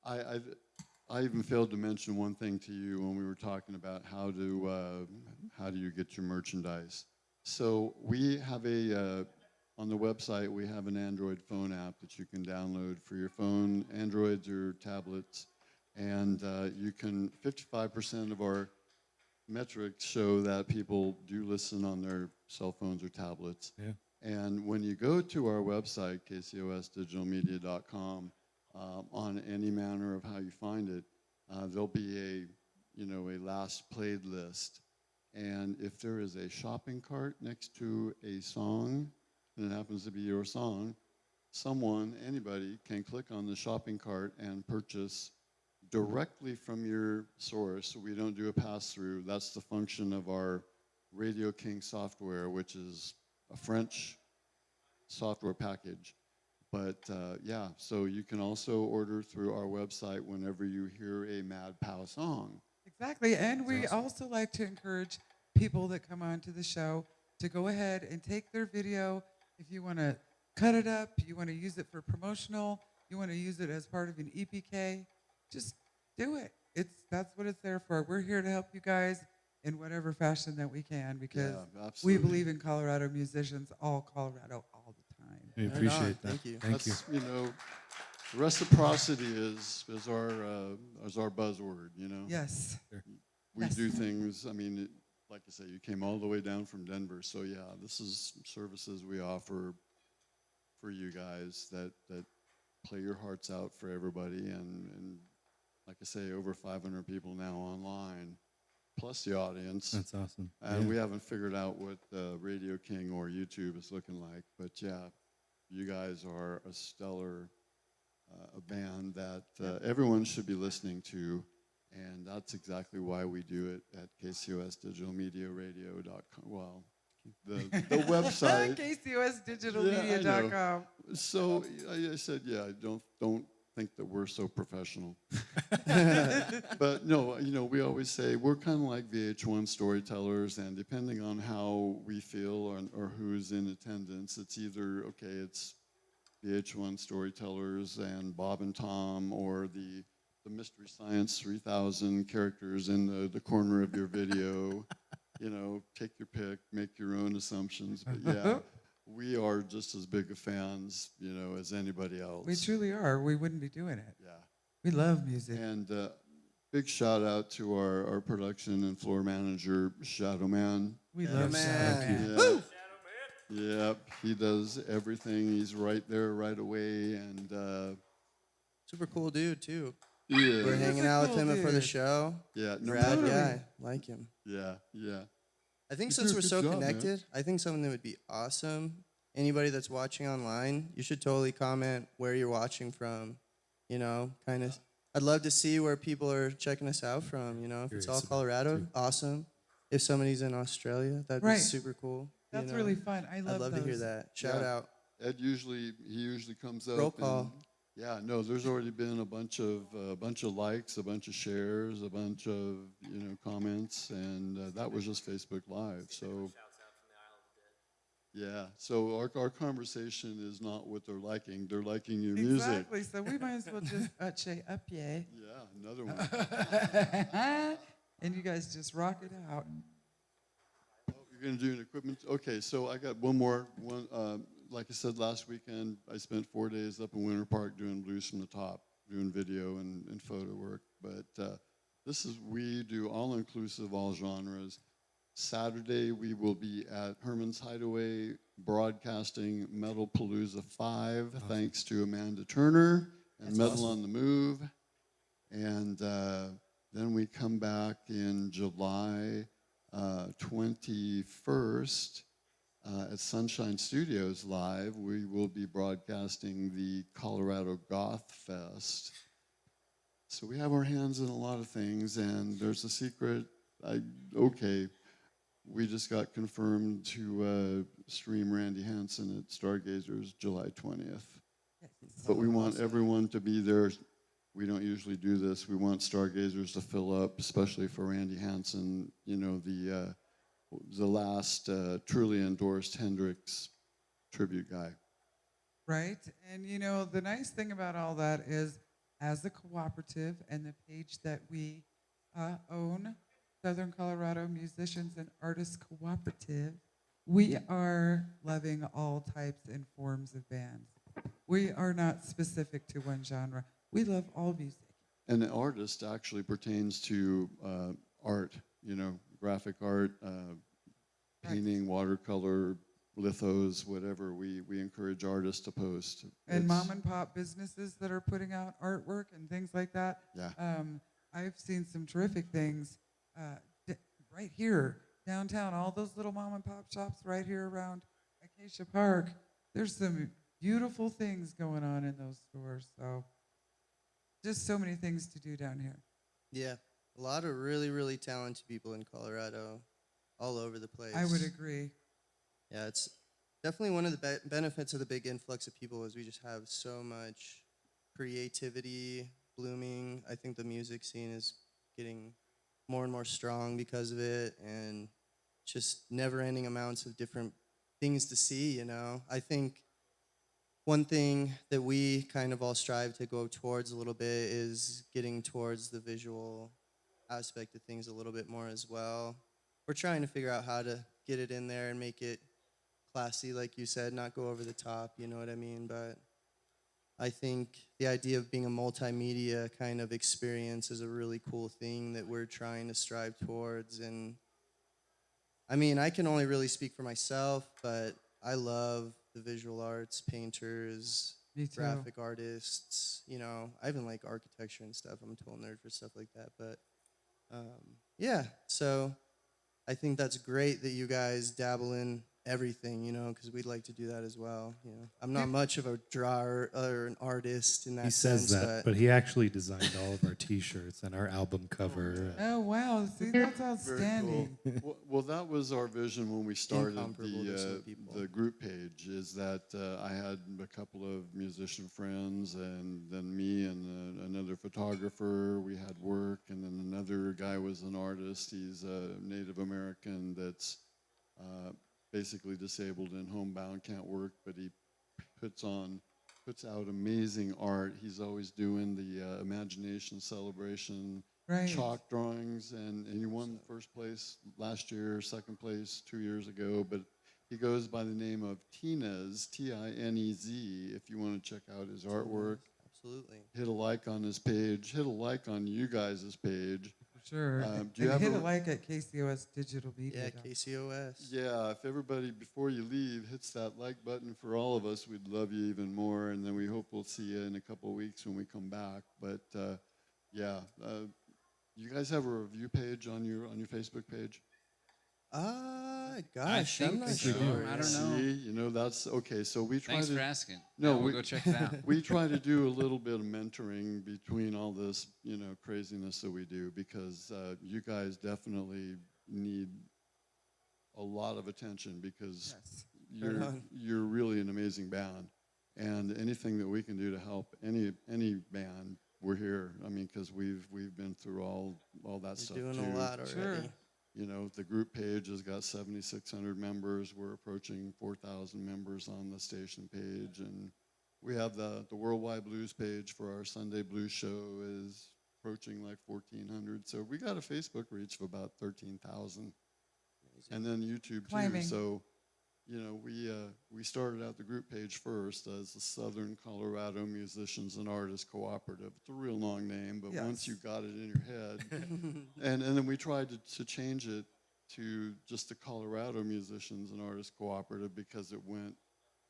I even failed to mention one thing to you when we were talking about how do you get your merchandise. So we have on the website, we have an Android phone app that you can download for your phone, Androids or tablets, and you can, 55% of our metrics show that people do listen on their cell phones or tablets. Yeah. And when you go to our website, kcosdigitalmedia.com, on any manner of how you find it, there'll be a last played list. And if there is a shopping cart next to a song, and it happens to be your song, anybody can click on the shopping cart and purchase directly from your source. We don't do a pass-through. That's the function of our Radio King software, which is a French software package. But yeah, so you can also order through our website whenever you hear a Mad Pow song. Exactly. And we also like to encourage people that come on to the show to go ahead and take their video. If you want to cut it up, you want to use it for promotional, you want to use it as part of an EPK, just do it. That's what it's there for. We're here to help you guys in whatever fashion that we can, because we absolutely. believe in Colorado musicians, all Colorado, all the time. We Right on. appreciate that. Thank you. Thank you. That's, reciprocity is our buzzword, Yes. We Yes. do things, like I say, you came all the way down from Denver, so yeah, this is services we offer for you guys that play your hearts out for everybody, and like I say, over 500 people now online, plus the audience. That's awesome. And Yeah. we haven't figured out what Radio King or YouTube is looking like, but yeah, you guys are a stellar a band that everyone should be listening to, and that's exactly why we do it at KCOSdigitalmediaradio.com. Well, the website. KCOSdigitalmedia.com. So I said, yeah, don't think that we're so professional. But no, we always say we're kind of like VH1 storytellers, and depending on how we feel or who's in attendance, it's either, okay, it's VH1 storytellers and Bob and Tom, or the Mystery Science 3000 characters in the corner of your video. Take your pick, make your own assumptions. But yeah, we are just as big of fans, as anybody else. We truly are. We wouldn't be doing it. Yeah. We love music. And big shout out to our production and floor manager, Shadow Man. We Shadow love Man. Shadow Man. Yeah. Woo! Yep, he does everything. He's right there right away, and Super cool dude too. yeah, We're hanging out with cool him before the dude. show. yeah, no Rad matter- guy, like him. yeah. I think You since do a we're good so job, man. connected, I think something that would be awesome. Anybody that's watching online, you should totally comment where you're watching from. Kind of. I'd love to see where people are checking us out from. If it's Curious all about Colorado, too. awesome. If somebody's in Australia, that'd be Right. super cool. That's really fun. I love I'd love those. to hear that. Shout Yeah. out. Ed usually comes up. Roll call. and- yeah, no, there's already been a bunch of likes, a bunch of shares, a bunch of comments, and that was just Facebook Live. So yeah, so our conversation is not what they're liking. They're liking your music. Exactly. So we might as well just say up, yeah. Yeah, another one. And you guys just rock it out. Oh, you're going to do an equipment? Okay, so I got one more. Like I said, last weekend, I spent 4 days up in Winter Park doing Blues from the Top, doing video and photo work. But we do all-inclusive, all genres. Saturday, we will be at Herman's Hideaway broadcasting Metal Palooza 5, thanks to Amanda Turner and That's Metal awesome. on the Move. And then we come back in July 21st at Sunshine Studios Live. We will be broadcasting the Colorado Goth Fest. So we have our hands in a lot of things, and there's a secret. We just got confirmed to stream Randy Hansen at Stargazers July 20th. But we want everyone to be there. We don't usually do this. We want Stargazers to fill up, especially for Randy Hansen, the last truly endorsed Hendrix tribute guy. Right? And the nice thing about all that is as a cooperative, and the page that we own, Southern Colorado Musicians and Artists Cooperative, we are loving all types and forms of bands. We are not specific to one genre. We love all music. And the artist actually pertains to art, you know, graphic art, painting, watercolor, lithos, whatever. We encourage artists to post. And It's- mom and pop businesses that are putting out artwork and things like that. Yeah. I've seen some terrific things right here downtown. All those little mom and pop shops right here around Acacia Park. There's some beautiful things going on in those stores. So just so many things to do down here. Yeah, a lot of really, really talented people in Colorado, all over the place. I would agree. Yeah, it's definitely one of the benefits of the big influx of people is we just have so much creativity blooming. I think the music scene is getting more and more strong because of it, and just never-ending amounts of different things to see, you know? I think one thing that we kind of all strive to go towards a little bit is getting towards the visual aspect of things a little bit more as well. We're trying to figure out how to get it in there and make it classy, like you said, not go over the top, you know what I mean? But I think the idea of being a multimedia kind of experience is a really cool thing that we're trying to strive towards. And I mean, I can only really speak for myself, but I love the visual arts, painters, Me too. graphic artists, you know, I even like architecture and stuff. I'm a total nerd for stuff like that. But yeah, so I think that's great that you guys dabble in everything, you know, because we'd like to do that as well. You know, I'm not much of a drawer or an artist in that He sense. says that, but he actually designed all of our T-shirts and our album cover. Oh, wow. See, that's Very outstanding. cool. Well, that was our vision when we started Incomparable to some people. the group page, is that I had a couple of musician friends, and then me and another photographer. We had work, and then another guy was an artist. He's a Native American that's basically disabled and homebound, can't work, but he puts out amazing art. He's always doing the imagination celebration, Right. chalk drawings, and he won first place last year, second place 2 years ago. But he goes by the name of Tinez, Tinez. If you want to check out his artwork, Absolutely. hit a like on his page. Hit a like on you guys' page. Sure. Do you And hit have a like at KCOS Digital Media. Yeah, KCOS. Yeah, if everybody, before you leave, hits that like button for all of us, we'd love you even more. And then we hope we'll see you in a couple of weeks when we come back. But you guys have a review page on your Facebook page? Gosh, I'm think not so. sure. I don't know. See, you know, that's okay. So we try Thanks to for asking. No, we'll we- go check it out. we try to do a little bit of mentoring between all this, you know, craziness that we do, because you guys definitely need a lot of attention, because Yes. Right on. you're really an amazing band, and anything that we can do to help any band, we're here. I mean, because we've been through all that You're stuff doing too. a lot already. Sure. You know, the group page has got 7,600 members. We're approaching 4,000 members on the station page, and we have the Worldwide Blues page for our Sunday Blues show is approaching like 1,400. So we got a Facebook reach of about 13,000, and then YouTube Climbing. too. So, you know, we started out the group page first as the Southern Colorado Musicians and Artists Cooperative. It's a real long name, but once Yes. you got it in your head, and then we tried to change it to just the Colorado Musicians and Artists Cooperative, because it went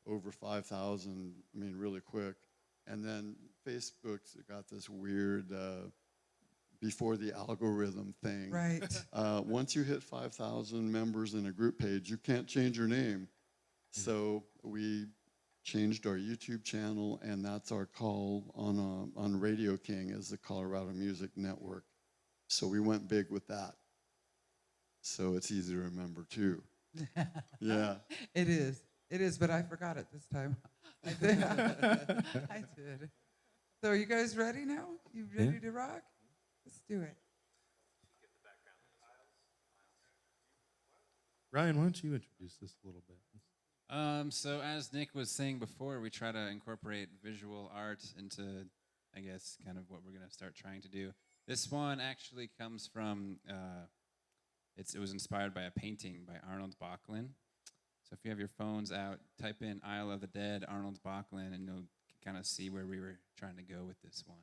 over 5,000, I mean, really quick. And then Facebook's got this weird, before the algorithm thing. Right. Once you hit 5,000 members in a group page, you can't change your name. So we changed our YouTube channel, and that's our call on Radio King, as the Colorado Music Network. So we went big with that. So it's easy to remember too. Yeah. It is, but I forgot it this time. I did. I did. So are you guys ready now? You ready to rock? Let's do it. Ryan, why don't you introduce this a little bit? So as Nick was saying before, we try to incorporate visual art into I guess, kind of what we're going to start trying to do. This one actually comes from, it was inspired by a painting by Arnold Bachlin. So if you have your phones out, type in Isle of the Dead, Arnold Bachlin, and you'll kind of see where we were trying to go with this one.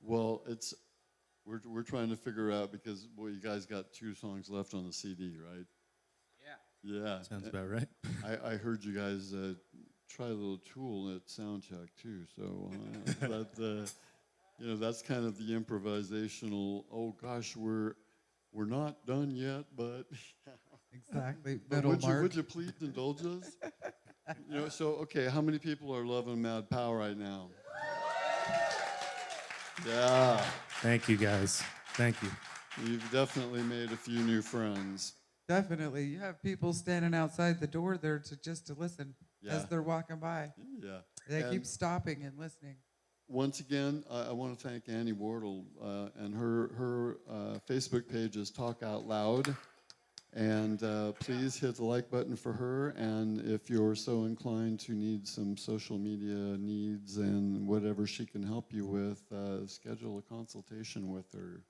Well, we're trying to figure out because well, you guys got 2 songs left on the CD, right? Yeah. Yeah. Sounds about right. I heard you guys try a little Tool at soundcheck too. So that you know that's kind of the improvisational. Oh gosh, we're not done yet, but. Exactly. But Middle mark. would you please indulge us? You know, so okay, how many people are loving Mad Pow right now? Yeah, Thank you, guys. Thank you. you've definitely made a few new friends. Definitely. You have people standing outside the door there to listen Yeah. as they're walking by. Yeah. They And keep stopping and listening. once again, I want to thank Annie Wardle and her Facebook page is Talk Out Loud. And please hit the like button for her. And if you're so inclined to need some social media needs and whatever she can help you with, schedule a consultation with her.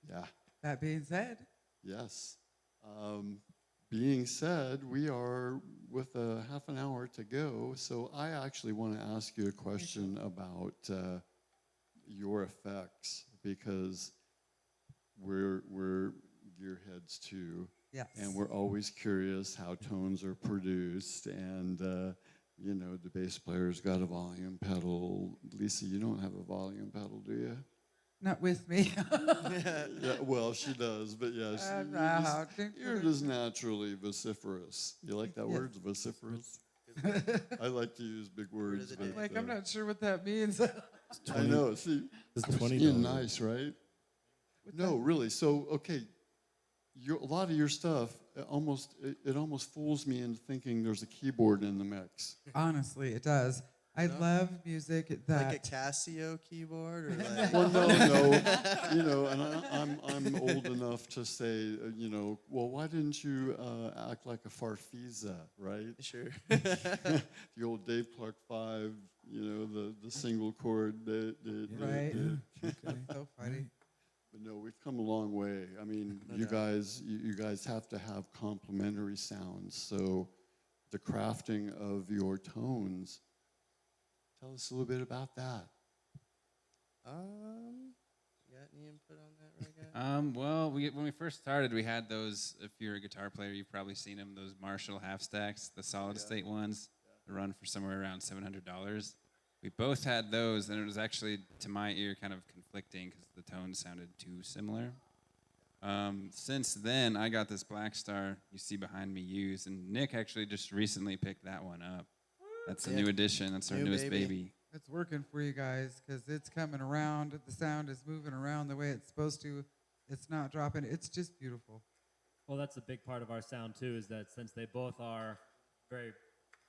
Yeah, That being said, yes. Being said, we are with a half an hour to go. So I actually want to ask you a question about your effects because we're gearheads too, yes. and we're always curious how tones are produced. And you know, the bass player's got a volume pedal. Lisa, you don't have a volume pedal, do you? Not with me. Yeah, well, she does, but yes, you're just naturally vociferous. You like that Yes. word, vociferous? I like to use big words. of the day. But, Like, I'm not sure what that means. I know. See, It's I was $20. being nice, right? No, really. So, okay, a lot of your stuff it almost fools me into thinking there's a keyboard in the mix. Honestly, it does. I No? love music that. Like a Casio keyboard, or like Well, no, you know, and I'm old enough to say, you know, well, why didn't you act like a Farfisa, right? sure. The old Dave Clark 5, you know, the single chord. Right. Okay. So funny. But no, we've come a long way. I mean, No you doubt. guys have to have complementary sounds. So the crafting of your tones. Tell us a little bit about that. You got any input on that, right, guy? Well, when we first started, we had those. If you're a guitar player, you've probably seen them. Those Marshall half stacks, the solid state ones, that run for somewhere around $700. We both had those, and it was actually, to my ear, kind of conflicting because the tones sounded too similar. Since then, I got this Black Star you see behind me used, and Nick actually just recently picked that one up. That's a Yeah. new addition. That's our New newest baby. baby. It's working for you guys because it's coming around. The sound is moving around the way it's supposed to. It's not dropping. It's just beautiful. Well, that's a big part of our sound too, is that since they both are very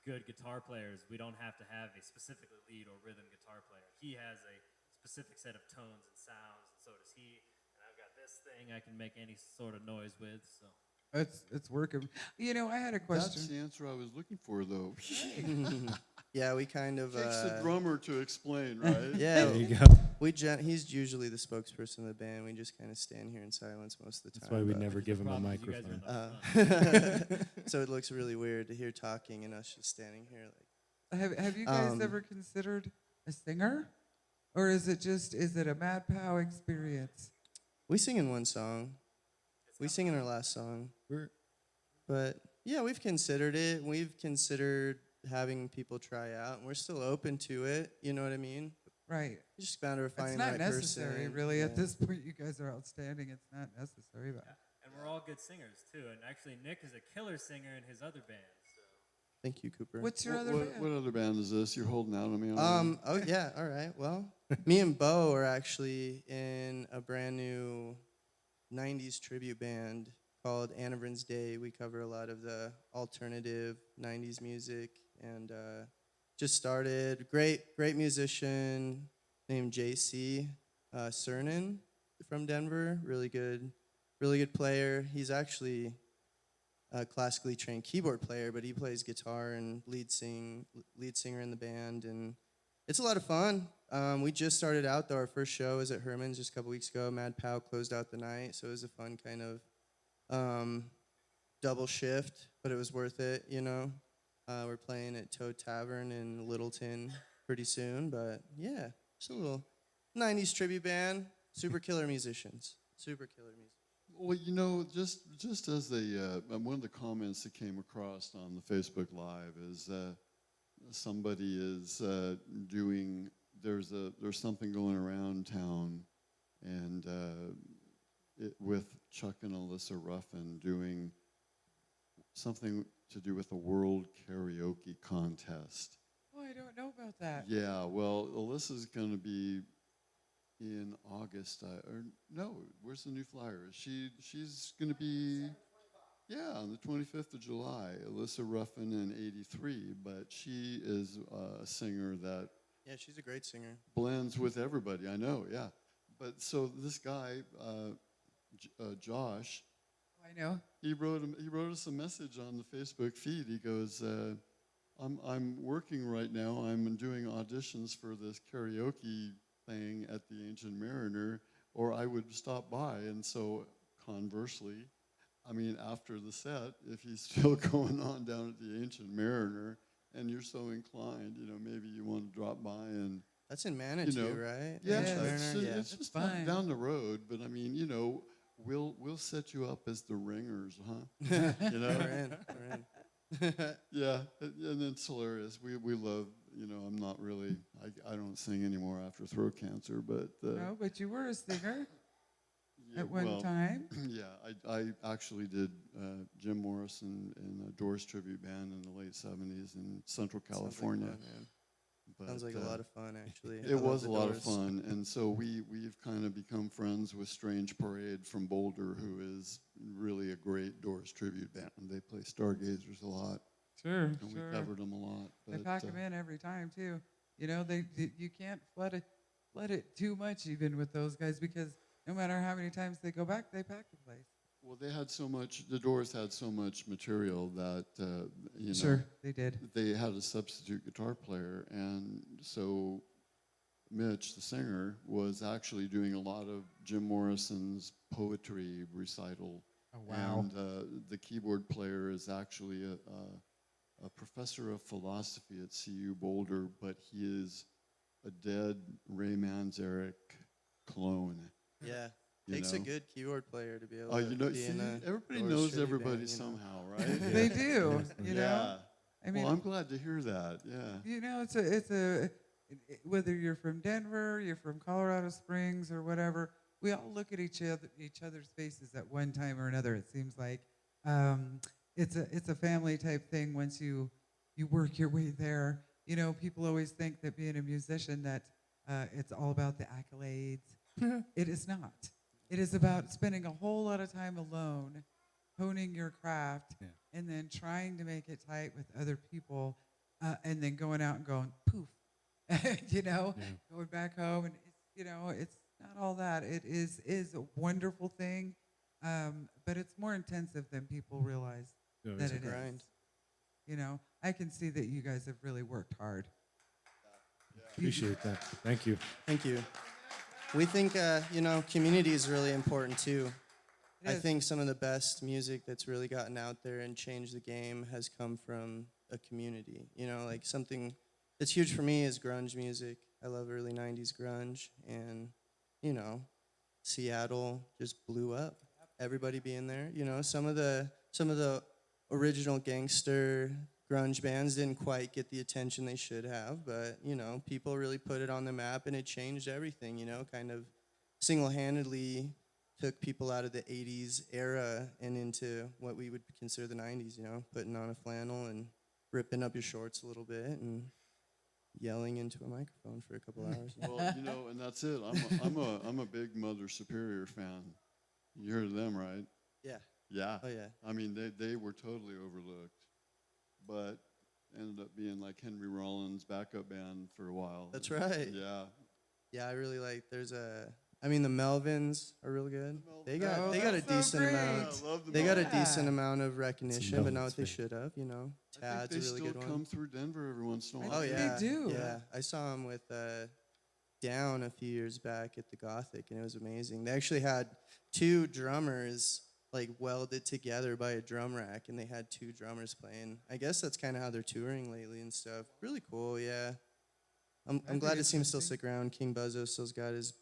good guitar players, we don't have to have a specifically lead or rhythm guitar player. He has a specific set of tones and sounds, and so does he. And I've got this thing I can make any sort of noise with. So It's working. You know, I had a That's question. the answer I was looking for, though. Yeah, we kind of. Takes the drummer to explain, right? Yeah, There you go. he's usually the spokesperson of the band. We just kind of stand here in silence most of the time. That's why we but- never give him a problem is you guys are microphone. in the so it looks really weird to hear talking and us just standing here like. Have you guys Um, ever considered a singer, or is it a Mad Pow experience? We sing in one song. We sing in our last song. But yeah, we've considered it. We've considered having people try out, and we're still open to it. You know what I mean? Right. We just bound to find It's the not right necessary, person. really. Yeah. At this point, you guys are outstanding. It's not necessary, but and we're all good singers too. And actually, Nick is a killer singer in his other band. So. Thank you, Cooper. what's your other band? What other band is this? You're holding out on me on that one? Oh yeah, all right. Well, me and Bo are actually in a brand new 90s tribute band called Anavrin's Day. We cover a lot of the alternative 90s music and just started. Great musician named JC Cernan from Denver. Really good player. He's actually a classically trained keyboard player, but he plays guitar and lead singer in the band, and it's a lot of fun. We just started out though. Our first show was at Herman's just a couple weeks ago. Mad Pow closed out the night, so it was a fun kind of double shift, but it was worth it, you know. We're playing at Toad Tavern in Littleton pretty soon. But yeah, just a little 90s tribute band. Super killer musicians. Super killer musicians. Well, you know, just as one of the comments that came across on the Facebook Live is somebody is doing. There's something going around town, and with Chuck and Alyssa Ruffin doing something to do with a world karaoke contest. Oh, I don't know about that. Yeah, well, Alyssa's going to be in August. Or no, where's the new flyer? She's going to be, yeah, on the 25th of July. Alyssa Ruffin in '83, but she is a singer that Yeah, she's a great singer. blends with everybody. I know, yeah. But so this guy, Josh, I know. he wrote us a message on the Facebook feed. He goes, I'm working right now. I'm doing auditions for this karaoke thing at the Ancient Mariner, or I would stop by. And so conversely, I mean, after the set, if he's still going on down at the Ancient Mariner and you're so inclined, you know, maybe you want to drop by and, That's in Manitou, know, right? yeah, Yes. it's, Mariner, yeah. it's just fine. down the road. But I mean, you know, we'll set you up as the ringers, huh? You know? We're in. We're in. Yeah, and it's hilarious. We love, you know, I'm not really, I don't sing anymore after throat cancer, but No, but you were a singer yeah, at one well, time. Yeah, I actually did Jim Morrison in a Doors tribute band in the late '70s in Central California. Sounds like fun, man. But, Sounds like a lot of fun, actually. I It love was the a lot of Doors. fun, and so we've kind of become friends with Strange Parade from Boulder, who is really a great Doors tribute band. They play Stargazers a lot, Sure, and sure. we covered them a lot. They but, pack them in every time too. You know, you can't flood it too much even with those guys, because no matter how many times they go back, they pack the place. Well, they had so much. The Doors had so much material that you know. Sure, they did. They had a substitute guitar player, and so Mitch, the singer, was actually doing a lot of Jim Morrison's poetry recital. Oh wow. And the keyboard player is actually a professor of philosophy at CU Boulder, but he is a dead Ray Manzarek clone. Yeah. You Takes know? a good keyboard player to be able Oh, to you know, be see, in a everybody Doors knows tribute everybody band, you know? somehow, right? They do. You know. Yeah. I mean, Well, I'm glad to hear that. Yeah. you know, it's whether you're from Denver, you're from Colorado Springs, or whatever, we all look at each other's faces at one time or another. It seems like it's a family type thing. Once you work your way there, you know, people always think that being a musician that it's all about the accolades. It is not. It is about spending a whole lot of time alone, honing your craft, and then trying to make it tight with other people, and then going out and going poof, you know, going back home, and you know, it's not all that. It is a wonderful thing, but it's more intensive than people realize Yeah, that it's a it is. grind. You know, I can see that you guys have really worked hard. Appreciate that. Thank you. Thank you. We think, you know, community is really important too. It I is. think some of the best music that's really gotten out there and changed the game has come from a community. You know, like something that's huge for me is grunge music. I love early 90s grunge, and, you know, Seattle just blew up. Everybody being there, you know, some of the original gangster grunge bands didn't quite get the attention they should have, but, you know, people really put it on the map, and it changed everything, you know, kind of single-handedly took people out of the 80s era and into what we would consider the 90s, you know, putting on a flannel and ripping up your shorts a little bit and yelling into a microphone for a couple hours. Well, you know, and that's it. I'm a big Mother Superior fan. You heard of them, right? Yeah. Yeah. Oh, yeah. I mean, they were totally overlooked, but ended up being like Henry Rollins' backup band for a while. That's right. Yeah. Yeah, I really like, I mean, the Melvins are real good. They got Oh, they got a that's so decent great. amount. I love the They got a Yeah. decent amount of recognition, but not Melvins what they fan. should have, you know. I Tad's think a they really still good come one. through Denver every once in a I while. Oh think yeah, they do. Yeah, I saw them with Down a few years back at the Gothic, and it was amazing. They actually had two drummers like welded together by a drum rack, and they had two drummers playing. I guess that's kind of how they're touring lately and stuff. Really cool, yeah. I'm That'd glad be to see him still interesting. stick around. King Buzzo still's got his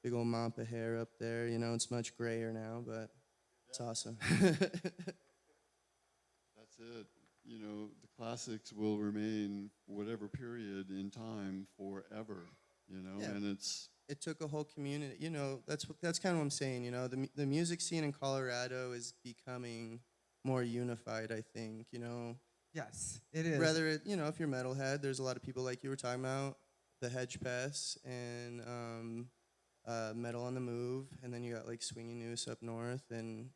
big old mop of hair up there. You know, it's much grayer now, but it's awesome. That's it. You know, the classics will remain whatever period in time forever. You know, Yeah. and it's It took a whole community. You know, that's kind of what I'm saying. You know, the music scene in Colorado is becoming more unified. I think. You know, Yes, it is. rather it, you know, if you're metalhead, there's a lot of people like you were talking about, the Hedge Pests and Metal on the Move, and then you got like Swinging Noose up north, and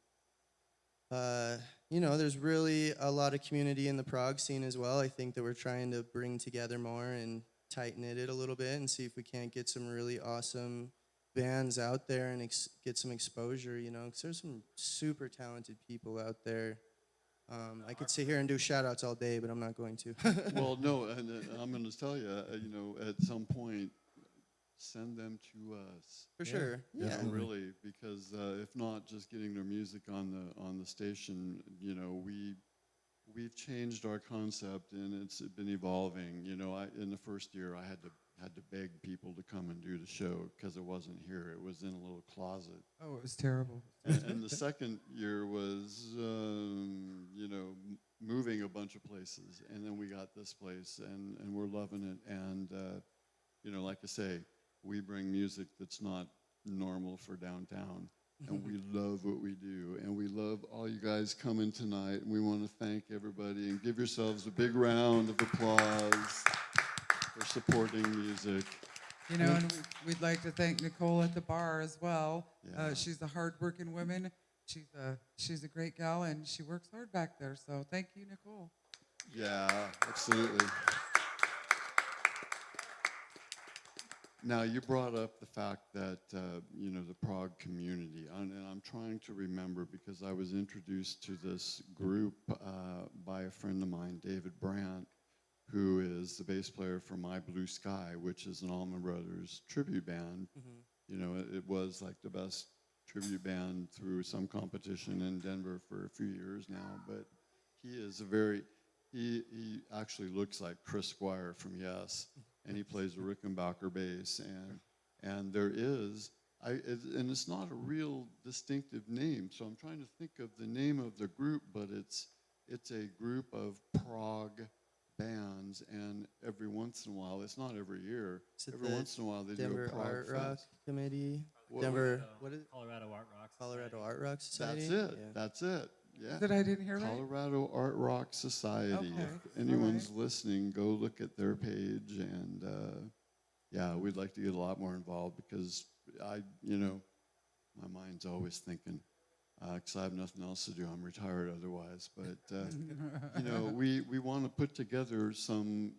you know, there's really a lot of community in the prog scene as well. I think that we're trying to bring together more and tighten it a little bit and see if we can't get some really awesome bands out there and get some exposure, you know, because there's some super talented people out there. I could sit here and do shout outs all day, but I'm not going to. well, no, and I'm going to tell you, you know, at some point, send them to us. For sure. Yeah. definitely. Really, because if not, just getting their music on the station, you know, we've changed our concept and it's been evolving. You know, in the first year, I had to beg people to come and do the show because it wasn't here; it was in a little closet. Oh, it was terrible. And the second year was, you know, moving a bunch of places, and then we got this place, and we're loving it. And you know, like I say, we bring music that's not normal for downtown, and we love what we do, and we love all you guys coming tonight. And we want to thank everybody and give yourselves a big round of applause for supporting music. You know, and we'd like to thank Nicole at the bar as well. Yeah. She's a hardworking woman. She's a great gal, and she works hard back there. So thank you, Nicole. Yeah, absolutely. Now, you brought up the fact that, you know, the prog community, and I'm trying to remember because I was introduced to this group by a friend of mine, David Brandt, who is the bass player for My Blue Sky, which is an Allman Brothers tribute band. You know, it was like the best tribute band through some competition in Denver for a few years now, but he is he actually looks like Chris Squire from Yes, and he plays a Rickenbacker bass, and there is, and it's not a real distinctive name, so I'm trying to think of the name of the group, but it's a group of prog bands, and every once in a while, it's not every year, Is it every the once in a while they Denver do a prog Art Rock fest. Committee. What- Denver, what is it? Colorado Art Rock. Colorado Art Rock Society. That's it. Yeah. That's it. Yeah. That I didn't hear right? Colorado Art Rock Society. Okay, If anyone's listening, go look at their page, and yeah, we'd like to get a lot more involved because you know, my mind's always thinking. Because I have nothing else to do. I'm retired otherwise, but you know, we want to put together some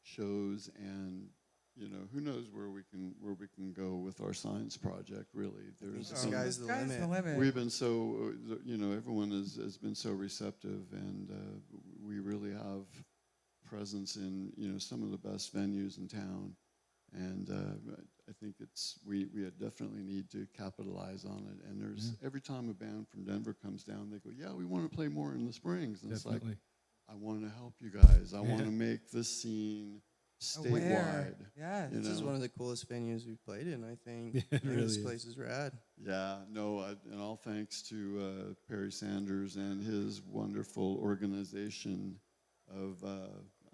shows, and you know, who knows where we can go with our science project. Really, there's The sky's the limit. we've been so you know, everyone has been so receptive, and we really have presence in, you know, some of the best venues in town, and I think we definitely need to capitalize on it. And there's every time a band from Denver comes down, they go, yeah, we want to play more in the Springs, and Definitely. it's like, I want to help you guys. I want to make this scene Aware. statewide. Yes. You This is know? one of the coolest venues we've played in, I think. Yeah, it I think really this is. place is rad. Yeah, no, and all thanks to Perry Sanders and his wonderful organization of,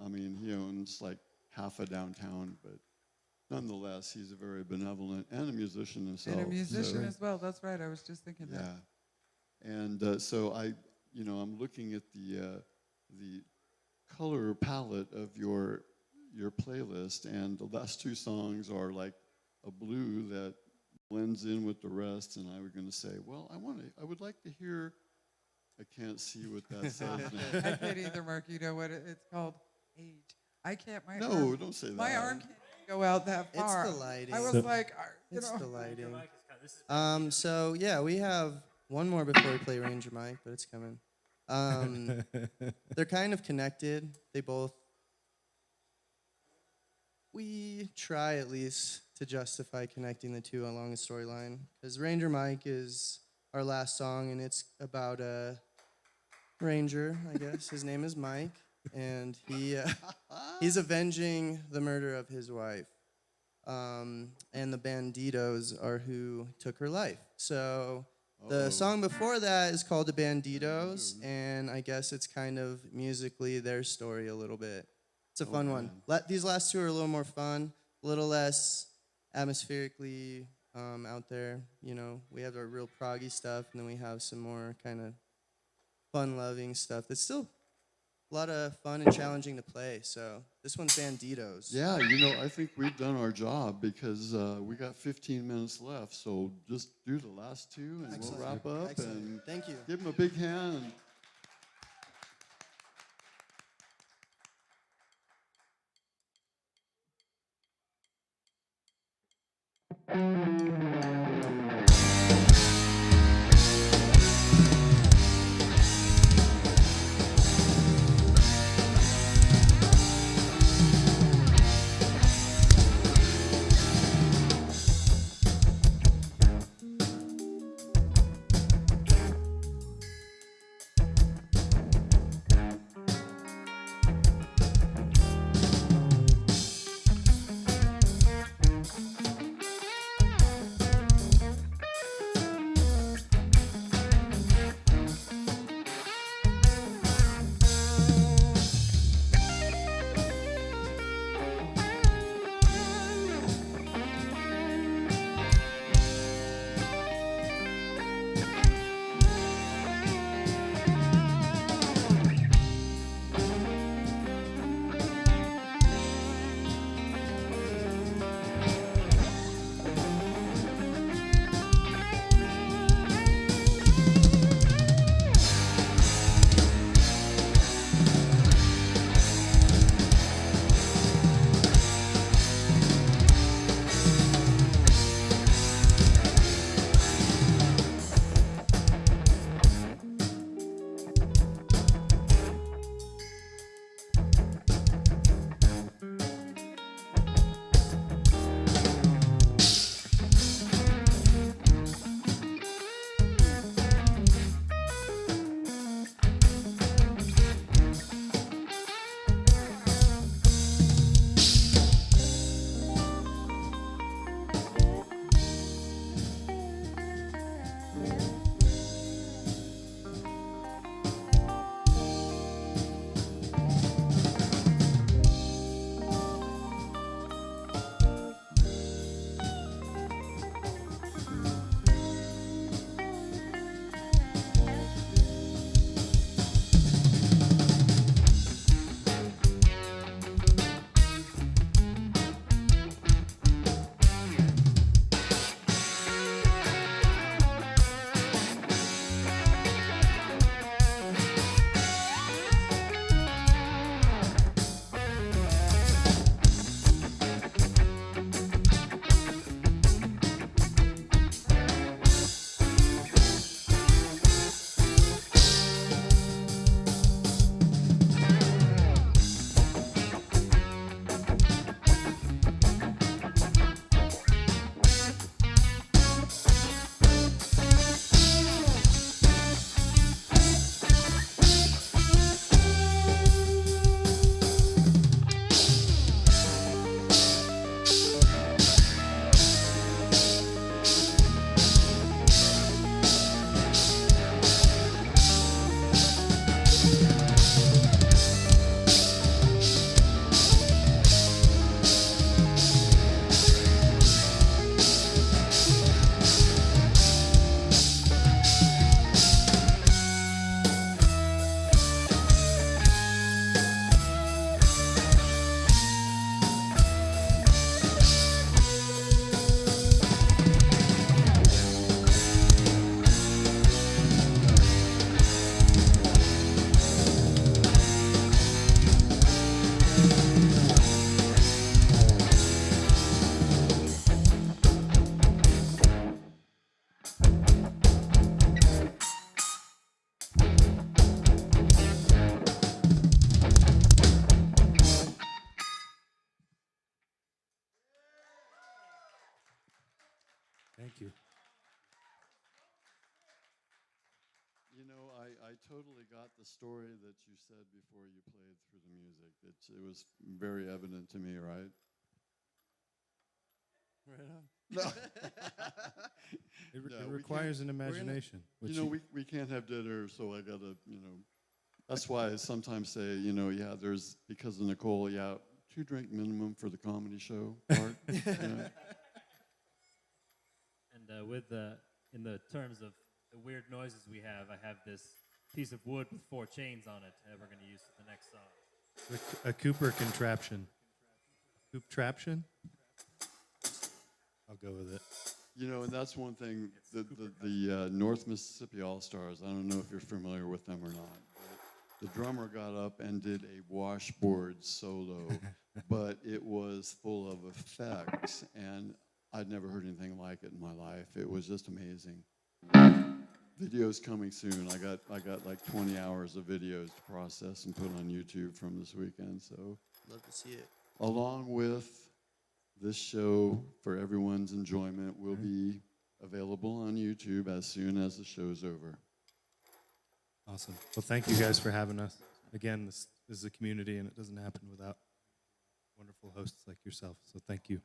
I mean, he owns like half of downtown, but nonetheless, he's a very benevolent and a musician himself. And a musician so, as well. That's right. I was just thinking that. yeah, and so you know, I'm looking at the color palette of your playlist, and the last two songs are like a blue that blends in with the rest. And I was going to say, well, I would like to hear. I can't see what that says now. I can't either, Mark. You know what it's called? Age. I can't. My No, arm, don't say that. my arm can't go out that It's far. the lighting. I was So- like, you It's know. the lighting. This is So yeah, we have one more before we play Ranger Mike, but it's coming. They're kind of connected. We try at least to justify connecting the two along a storyline. Because Ranger Mike is our last song, and it's about a ranger, I guess. His name is Mike. and he's avenging the murder of his wife. And the Banditos are who took her life. So the song before that is called The Banditos, and I guess it's kind of musically their story a little bit. It's a fun one. These last two are a little more fun, a little less atmospherically out there. You know, we have our real proggy stuff, and then we have some more kind of fun-loving stuff that's still a lot of fun and challenging to play. So this one's Banditos. Yeah, you know, I think we've done our job because we got 15 minutes left. So just do the last two, and Excellent. we'll wrap up. Excellent. And Thank you. give them a big hand. Thank you. You know, I totally got the story that you said before you played through the music. It was very evident to me, right? Right on. No. It, No, it we requires an imagination. which You know, we can't have dinner, so I gotta, that's why I sometimes say, yeah, there's, because of Nicole, 2-drink minimum for the comedy show part. And in the terms of the weird noises we have, I have this piece of wood with 4 chains on it that we're going to use for the next song. a Cooper contraption. Coop-traption? I'll go with it. And that's one thing, the North Mississippi All-Stars, I don't know if you're familiar with them or not. The drummer got up and did a washboard solo, but it was full of effects, and I'd never heard anything like it in my life. It was just amazing. Video's coming soon. I got like 20 hours of videos to process and put on YouTube from this weekend. So Love to see it. along with this show for everyone's enjoyment will be available on YouTube as soon as the show's over. Awesome. Well, thank you guys for having us. Again, this is a community, and it doesn't happen without wonderful hosts like yourself. So thank you.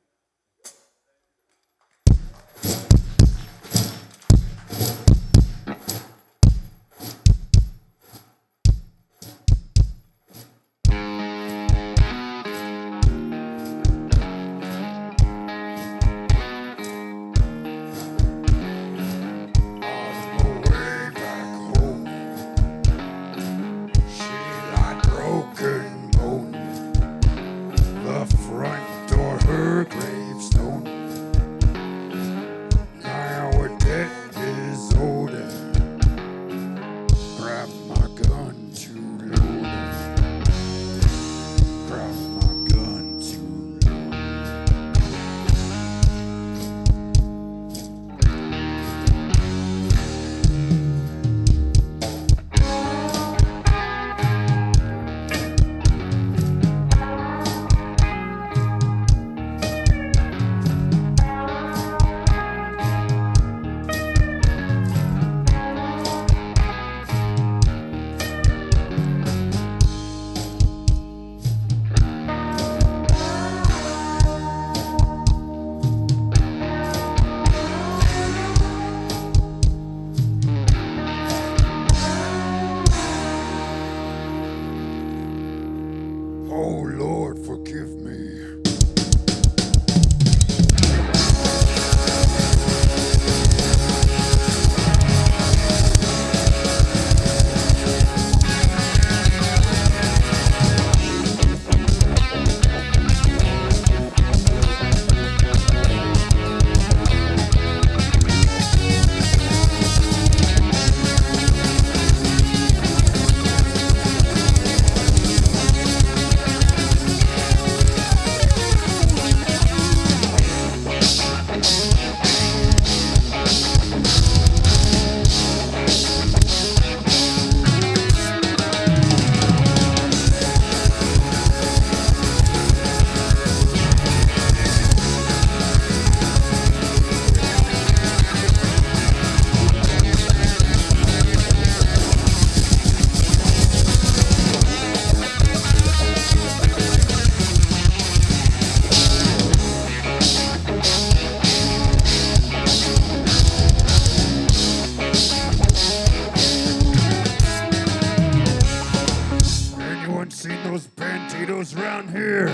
around here.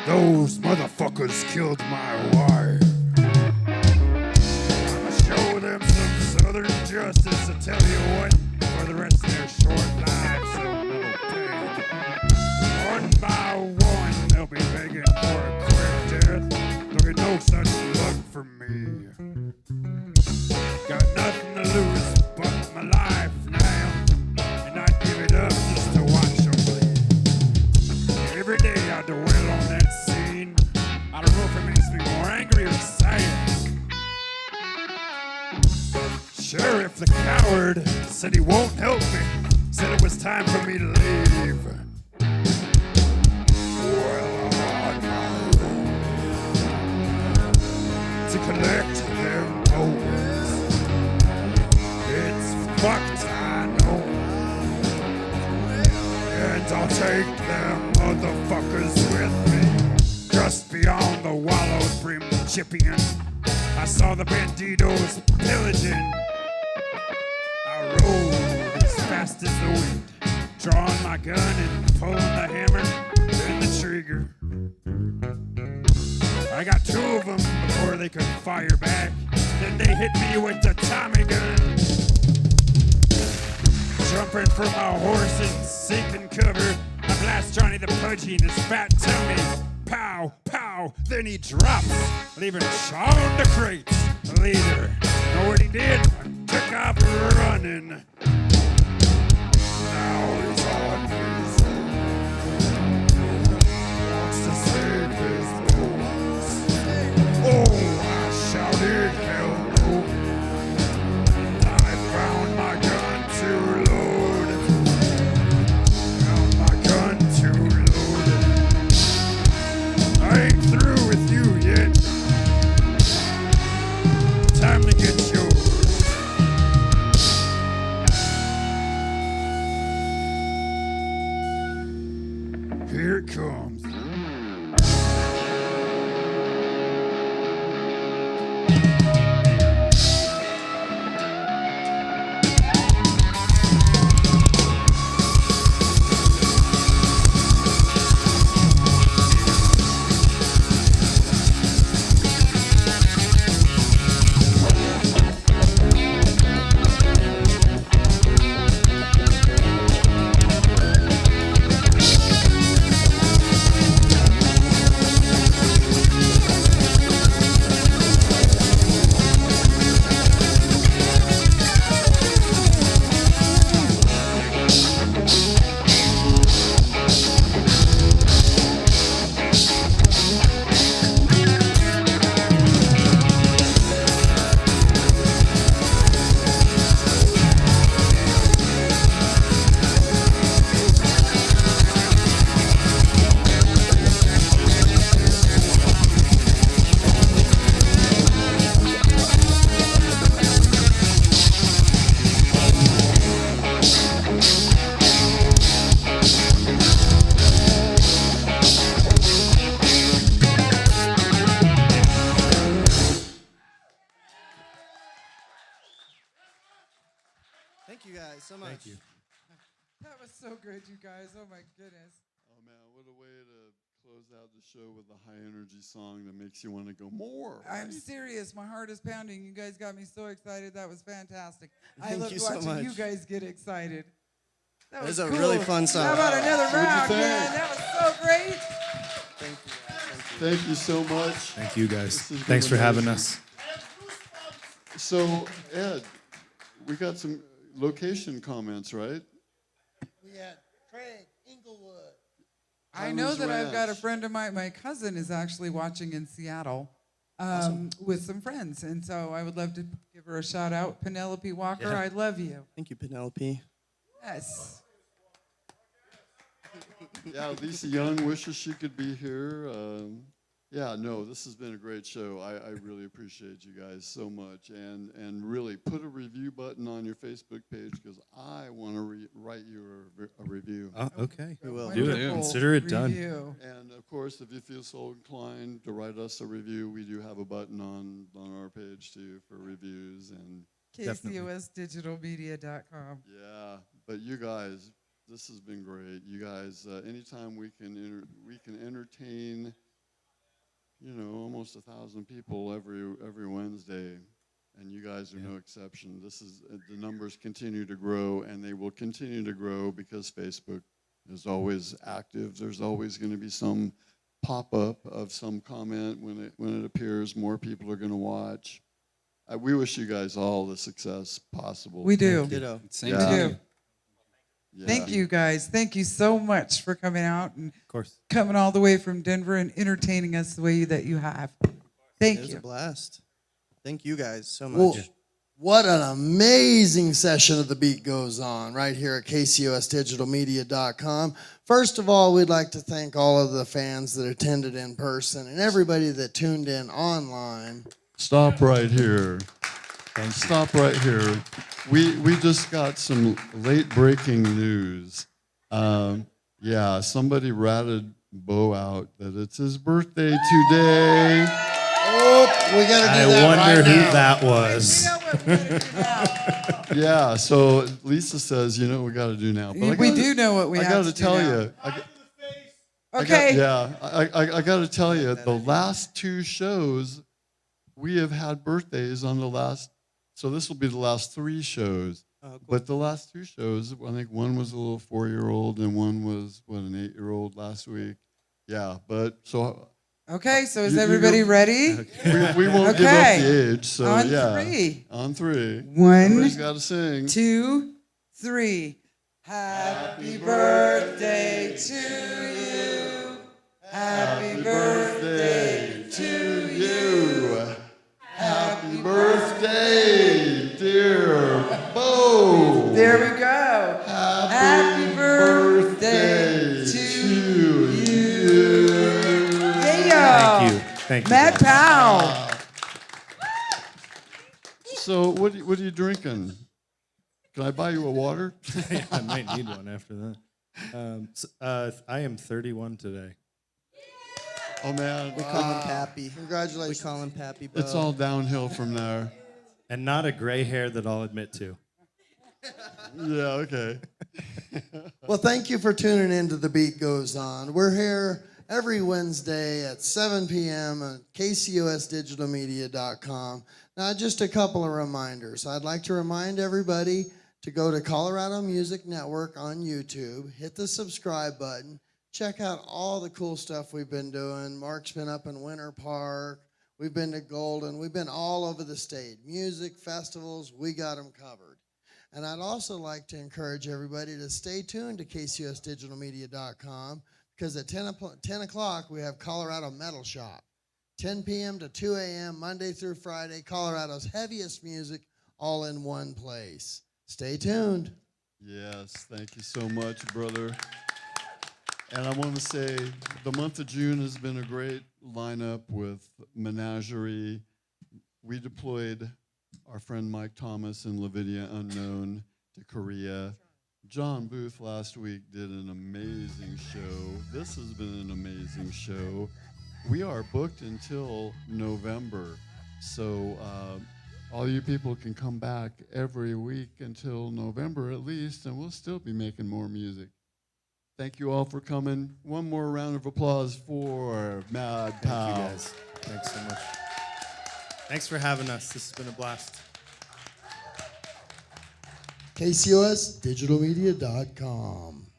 Those motherfuckers killed my wife. I'ma show them some southern justice, I tell you what, for the rest of their short lives they'll never pay. One by one, they'll be begging for a quick death. There'll be no such luck for me. Got nothing to lose but my life now, and I'd give it up just to watch them bleed. Every day I dwell on that scene. I don't know if it makes me more angry or sad. Sheriff the coward said he won't help me, said it was time for me to leave. Well, I'm on my own to collect them bones. It's fucked, I know. the wallows brim chipping. I saw the banditos pillaging. I rode as fast as the wind, drawing my gun and pulling the hammer and the trigger. I got 2 of them before they could fire back. Then they hit me with the Tommy gun. Jumping from my horse and seeking cover, I blast Johnny the Pudgy in his fat tummy. Pow, pow, then he drops, leaving Sean the crates. Leader, know what he did? Took off running. Now he's on his own. Wants to save his bones. Oh, I shouted, hell no. I found my gun to load. Found my gun to load. I ain't through with you yet. Time to get yours. Here it comes. Thank you guys so much. Thank you. That was so good, you guys. Oh my goodness. Oh man, what a way to close out the show with a high energy song that makes you want to go more. I'm right? serious. My heart is pounding. You guys got me so excited. That was fantastic. I Thank loved you so watching you much. guys get excited. That It was was a cool. really fun song. How about another What'd you round, think? man? That was so great. Thank you. Thank you so much. Thank you guys. This has Thanks been for having amazing. us. So, Ed, we got some location comments, right? We had Craig Inglewood. I know Tyler's that I've got a Ranch. friend of mine. My cousin is actually watching in Seattle with some friends. And so I would love to give her a shout out. Penelope Walker, Yeah. I love you. Thank you, Penelope. Yes. Yeah, Lisa Young wishes she could be here. Yeah, no, this has been a great show. I really appreciate you guys so much. And really put a review button on your Facebook page because I want to write you a review. Oh, okay. We will. Do it. Wonderful Consider it done. review. And of course, if you feel so inclined to write us a review, we do have a button on our page too for reviews. And Definitely. KCOSdigitalmedia.com. yeah, but you guys, this has been great. You guys, anytime we can entertain, you know, almost 1,000 people every Wednesday, and you guys are no exception. This is the numbers continue to grow, and they will continue to grow because Facebook is always active. There's always going to be some pop-up of some comment when it appears. More people are going to watch. We wish you guys all the success possible. We do. Ditto. Same Yeah. to We you. do. Yeah. Thank you guys. Thank you so much for coming out and Of course. coming all the way from Denver and entertaining us the way that you have. Thank It was a you. blast. Thank you guys so much. Well, what an amazing session of The Beat Goes On right here at KCOSdigitalmedia.com. First of all, we'd like to thank all of the fans that attended in person and everybody that tuned in online. Stop right here. Thank you. Stop right here. We just got some late breaking news. Yeah, somebody ratted Bo out that it's his birthday today. Oh, we got to do I that wonder right who now. that was. Yeah, so Lisa says, you know what we got to do now. But We do know what we I have got to to do tell now. you. Okay. I got to tell you, the last two shows, we have had birthdays on the last, so this will be the last three shows. Oh, cool. But the last two shows, I think one was a little 4-year-old and one was, an 8-year-old last week. Yeah, but so Okay, so is You- everybody ready? we won't give up Okay. the age. So On yeah, three. on three. One, Everybody's got to sing. 2, 3. Happy birthday to you. Happy birthday to you. Happy birthday, dear Bo. There we go. Happy birthday to you. Yeah. Thank you. Thank you. Matt guys. Powell. So what are you drinking? Can I buy you a water? I might need one after that. I am 31 today. Oh man, We call him Pappy. We Congratulations. call him Pappy Bo. it's all downhill from there. And not a gray hair that I'll admit to. Yeah, okay. Well, thank you for tuning in to The Beat Goes On. We're here every Wednesday at 7 p.m. at kcosdigitalmedia.com. Now, just a couple of reminders. I'd like to remind everybody to go to Colorado Music Network on YouTube, hit the subscribe button, check out all the cool stuff we've been doing. Mark's been up in Winter Park. We've been to Golden. We've been all over the state. Music, festivals, we got them covered. And I'd also like to encourage everybody to stay tuned to kcosdigitalmedia.com because at 10 o'clock we have Colorado Metal Shop. 10 p.m. to 2 a.m., Monday through Friday, Colorado's heaviest music all in one place. Stay tuned. Yes, thank you so much, brother. And I want to say the month of June has been a great lineup with Menagerie. We deployed our friend Mike Thomas and Lavinia Unknown to Korea. John Booth last week did an amazing show. This has been an amazing show. We are booked until November. So all you people can come back every week until November at least, and we'll still be making more music. Thank you all for coming. One more round of applause for Mad Pow. Thank you guys. Thanks so much. Thanks for having us. This has been a blast. kcosdigitalmedia.com.